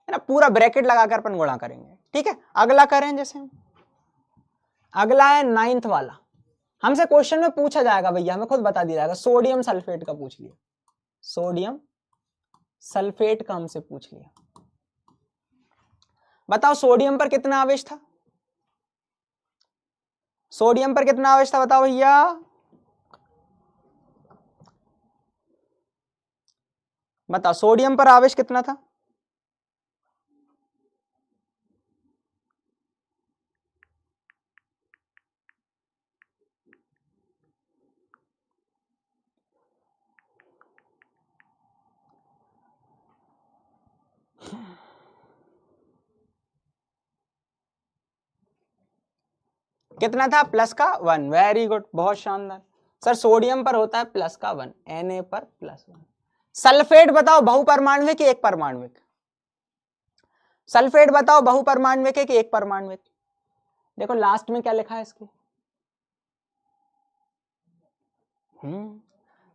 ना, पूरा ब्रैकेट लगाकर अपन गुणा करेंगे। ठीक है, अगला करें, जैसे अगला है 9th वाला, हमसे क्वेश्चन में पूछा जाएगा भैया, हमें खुद बता दिया जाएगा, सोडियम सल्फेट का पूछ लिया, सोडियम सल्फेट का हमसे पूछ लिया। बताओ सोडियम पर कितना आवेश था, सोडियम पर कितना आवेश था बताओ भैया, बताओ सोडियम पर आवेश कितना था, कितना था, प्लस का 1, वेरी गुड, बहुत शानदार। सर सोडियम पर होता है प्लस का 1, Na पर प्लस 1। सल्फेट बताओ बहुपरमाण्विक कि एक परमाण्विक, सल्फेट बताओ बहुपरमाण्विक है कि एक परमाण्विक। देखो लास्ट में क्या लिखा है इसके,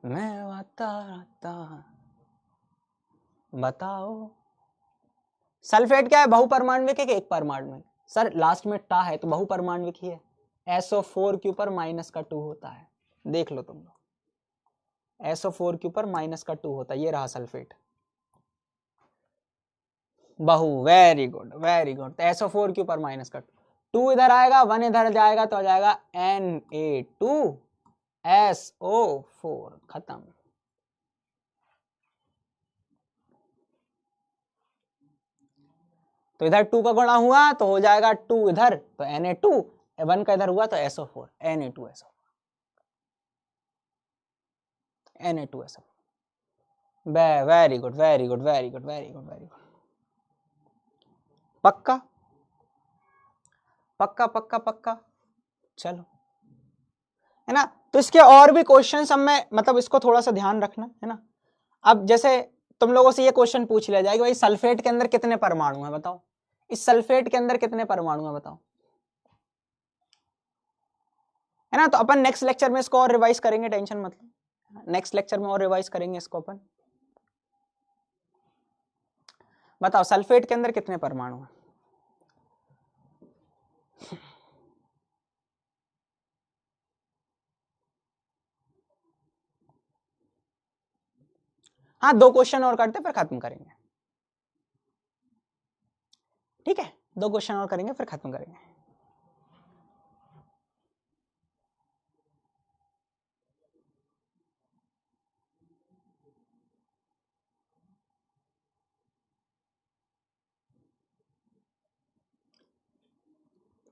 मैं आता बताओ सल्फेट क्या है, बहुपरमाण्विक है कि एक परमाण्विक। सर लास्ट में टा है तो बहुपरमाण्विक ही है, SO4 के ऊपर -2 होता है, देख लो तुम लोग, SO4 के ऊपर -2 होता है, ये रहा सल्फेट बहु, वेरी गुड वेरी गुड। तो SO4 के ऊपर -2 इधर आएगा, 1 इधर जाएगा तो आ जाएगा Na2SO4, खत्म। तो इधर 2 का गुणा हुआ तो हो जाएगा 2 इधर तो Na2, 1 का इधर हुआ तो SO4, Na2SO4, Na2SO4। Very good very good very good very good very good, पक्का पक्का पक्का पक्का, चलो है ना। तो इसके और भी क्वेश्चन सब में, मतलब इसको थोड़ा सा ध्यान रखना है ना। अब जैसे तुम लोगों से ये क्वेश्चन पूछ लिया जाएगा भाई सल्फेट के अंदर कितने परमाणु हैं बताओ, इस सल्फेट के अंदर कितने परमाणु हैं बताओ, है ना। तो अपन नेक्स्ट लेक्चर में इसको और रिवाइज करेंगे, टेंशन मत लो, नेक्स्ट लेक्चर में और रिवाइज करेंगे इसको अपन। बताओ सल्फेट के अंदर कितने परमाणु हैं, हाँ 2 क्वेश्चन और करते फिर खत्म करेंगे, ठीक है, 2 क्वेश्चन और करेंगे फिर खत्म करेंगे।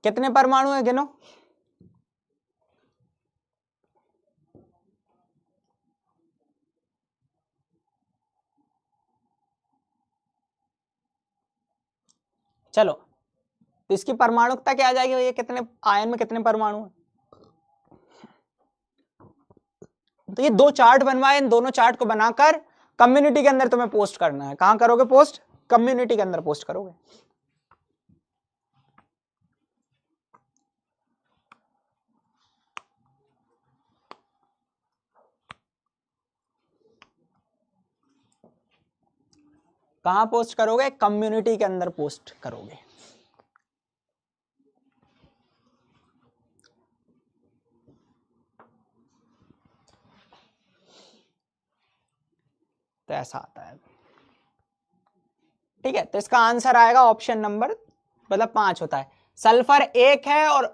कितने परमाणु है गिनो, चलो तो इसकी परमाणुकता क्या आ जाएगी, ये कितने आयन में कितने परमाणु हैं। तो ये 2 चार्ट बनवाए, इन दोनों चार्ट को बनाकर कम्युनिटी के अंदर तुम्हें पोस्ट करना है। कहां करोगे पोस्ट, कम्युनिटी के अंदर पोस्ट करोगे। कहां पोस्ट करोगे, कम्युनिटी के अंदर पोस्ट करोगे। तो ऐसा आता है, ठीक है। तो इसका आंसर आएगा ऑप्शन नंबर, मतलब 5 होता है। सल्फर 1 है और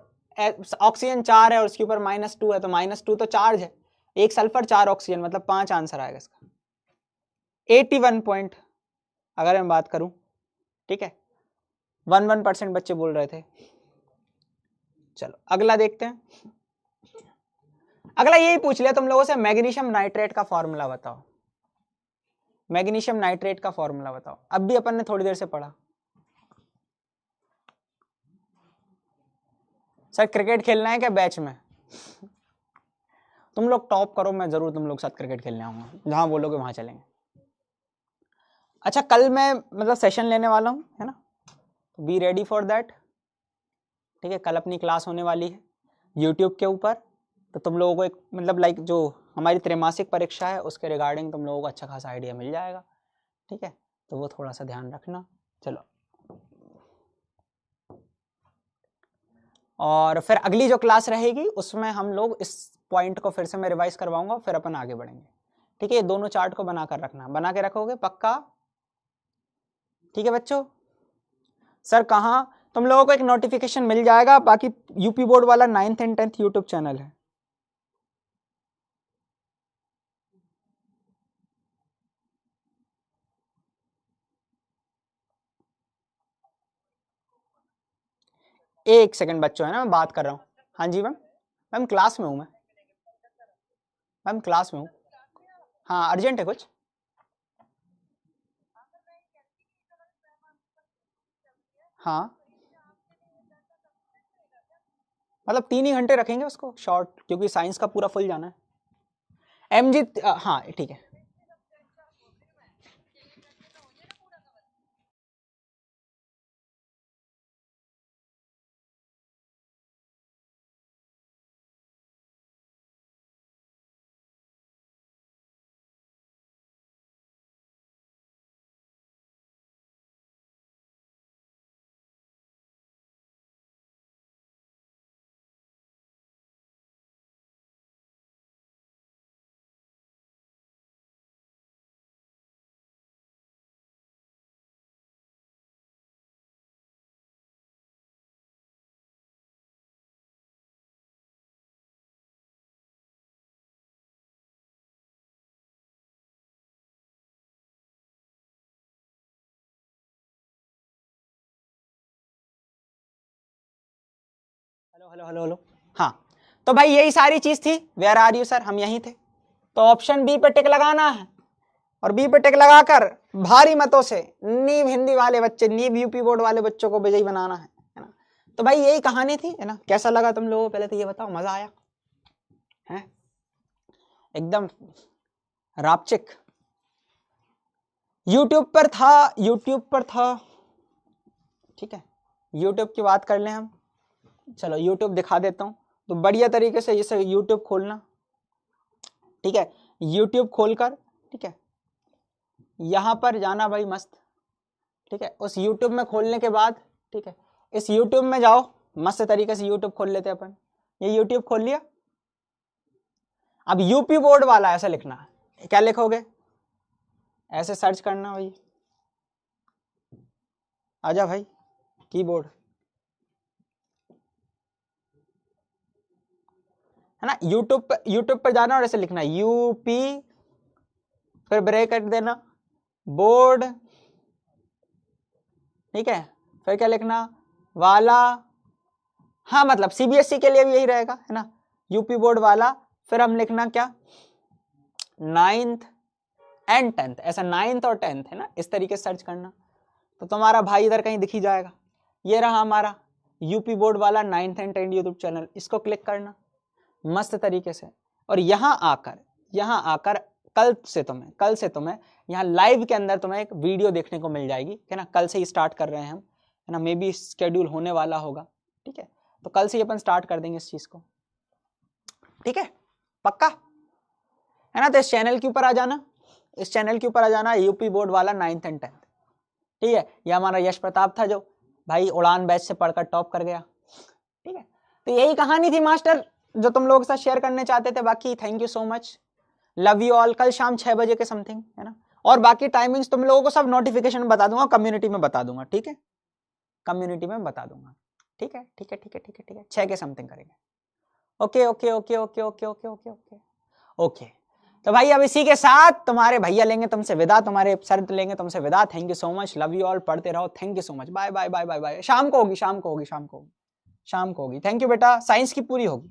ऑक्सीजन 4 है और उसके ऊपर -2 है, तो -2 तो चार्ज है, 1 सल्फर 4 ऑक्सीजन, मतलब 5 आंसर आएगा इसका। 81 पॉइंट अगर मैं बात करूं, ठीक है, 1% बच्चे बोल रहे थे। चलो अगला देखते हैं। अगला यही पूछ लिया तुम लोगों से, मैग्नीशियम नाइट्रेट का फॉर्मूला बताओ। मैग्नीशियम नाइट्रेट का फॉर्मूला बताओ। अब भी अपन ने थोड़ी देर से पढ़ा। सर क्रिकेट खेलना है क्या बैच में? तुम लोग टॉप करो, मैं जरूर तुम लोग साथ क्रिकेट खेलने आऊंगा, जहां बोलोगे वहां चलेंगे। अच्छा कल मैं मतलब सेशन लेने वाला हूं, है ना, बी रेडी फॉर दैट। ठीक है, कल अपनी क्लास होने वाली है यूट्यूब के ऊपर, तो तुम लोगों को एक मतलब लाइक जो हमारी त्रैमासिक परीक्षा है उसके रिगार्डिंग तुम लोगों को अच्छा खासा आइडिया मिल जाएगा। ठीक है, तो वो थोड़ा सा ध्यान रखना। चलो, और फिर अगली जो क्लास रहेगी उसमें हम लोग इस पॉइंट को फिर से मैं रिवाइज करवाऊंगा, फिर अपन आगे बढ़ेंगे। ठीक है, ये दोनों चार्ट को बना कर रखना, बना के रखोगे पक्का? ठीक है बच्चों। सर कहाँ? तुम लोगों को एक नोटिफिकेशन मिल जाएगा, बाकी यूपी बोर्ड वाला 9th and 10th YouTube channel है। एक सेकंड बच्चों, है ना, मैं बात कर रहा हूँ। हाँ जी मैम, मैम क्लास में हूँ मैं, मैम क्लास में हूँ। हाँ अर्जेंट है कुछ? हाँ मतलब 3 ही घंटे रखेंगे उसको शॉर्ट, क्योंकि साइंस का पूरा फुल जाना है। एम जी हाँ ठीक है। Hello hello hello hello. हाँ तो भाई यही सारी चीज थी। Where are you sir? हम यहीं थे। तो ऑप्शन बी पे टिक लगाना है, और बी पे टिक लगाकर भारी मतों से नीव हिंदी वाले बच्चे, नीव यूपी बोर्ड वाले बच्चों को विजयी बनाना है ना। तो भाई यही कहानी थी, है ना। कैसा लगा तुम लोगों को पहले तो ये बताओ? मजा आया है? एकदम रापचिक। यूट्यूब पर था, यूट्यूब पर था। ठीक है, यूट्यूब की बात कर लें हम। चलो यूट्यूब दिखा देता हूं, तो बढ़िया तरीके से जैसे यूट्यूब खोलना। ठीक है, यूट्यूब खोलकर, ठीक है, यहां पर जाना भाई मस्त। ठीक है, उस यूट्यूब में खोलने के बाद, ठीक है, इस यूट्यूब में जाओ, मस्त तरीके से यूट्यूब खोल लेते अपन। ये यूट्यूब खोल लिया। अब यूपी बोर्ड वाला ऐसा लिखना है। क्या लिखोगे? ऐसे सर्च करना भाई। आजा भाई, कीबोर्ड है ना। यूट्यूब पर जाना और ऐसे लिखना यूपी, फिर ब्रैकेट देना, बोर्ड। ठीक है, फिर क्या लिखना? वाला। हाँ मतलब सीबीएसई के लिए भी यही रहेगा, है ना, यूपी बोर्ड वाला। फिर हम लिखना क्या? 9th एंड 10th, ऐसा 9th और 10th, है ना, इस तरीके से सर्च करना। तो तुम्हारा भाई इधर कहीं दिख ही जाएगा। ये रहा हमारा यूपी बोर्ड वाला 9th and 10th YouTube channel. इसको क्लिक करना मस्त तरीके से, और यहां आकर कल से तुम्हें यहाँ लाइव के अंदर तुम्हें एक वीडियो देखने को मिल जाएगी, है ना। कल से ही स्टार्ट कर रहे हैं हम, है ना, मे बी शेड्यूल होने वाला होगा। ठीक है, तो कल से ही अपन स्टार्ट कर देंगे इस चीज को। ठीक है, पक्का है ना। तो इस चैनल के ऊपर आ जाना, इस चैनल के ऊपर आ जाना, यूपी बोर्ड वाला 9th एंड 10th। ठीक है, ये हमारा यश प्रताप था जो भाई उड़ान बैच से पढ़कर टॉप कर गया। ठीक है, तो यही कहानी थी मास्टर जो तुम लोगों के साथ शेयर करने चाहते थे। बाकी thank you so much, love you all. कल शाम 6 बजे के समथिंग, है ना। और बाकी टाइमिंग्स तुम लोगों को सब नोटिफिकेशन बता दूंगा, कम्युनिटी में बता दूंगा। ठीक है, कम्युनिटी में बता दूंगा। ठीक है ठीक है ठीक है ठीक है ठीक है, 6 के समथिंग करेंगे। Okay okay okay okay okay okay okay okay okay. तो भाई अब इसी के साथ तुम्हारे भैया लेंगे तुमसे विदा, तुम्हारे सर लेंगे तुमसे विदा। Thank you so much, love you all, पढ़ते रहो, thank you so much, bye bye bye bye bye. शाम को होगी, शाम को होगी, शाम को होगी, शाम को होगी। थैंक यू बेटा, साइंस की पूरी होगी।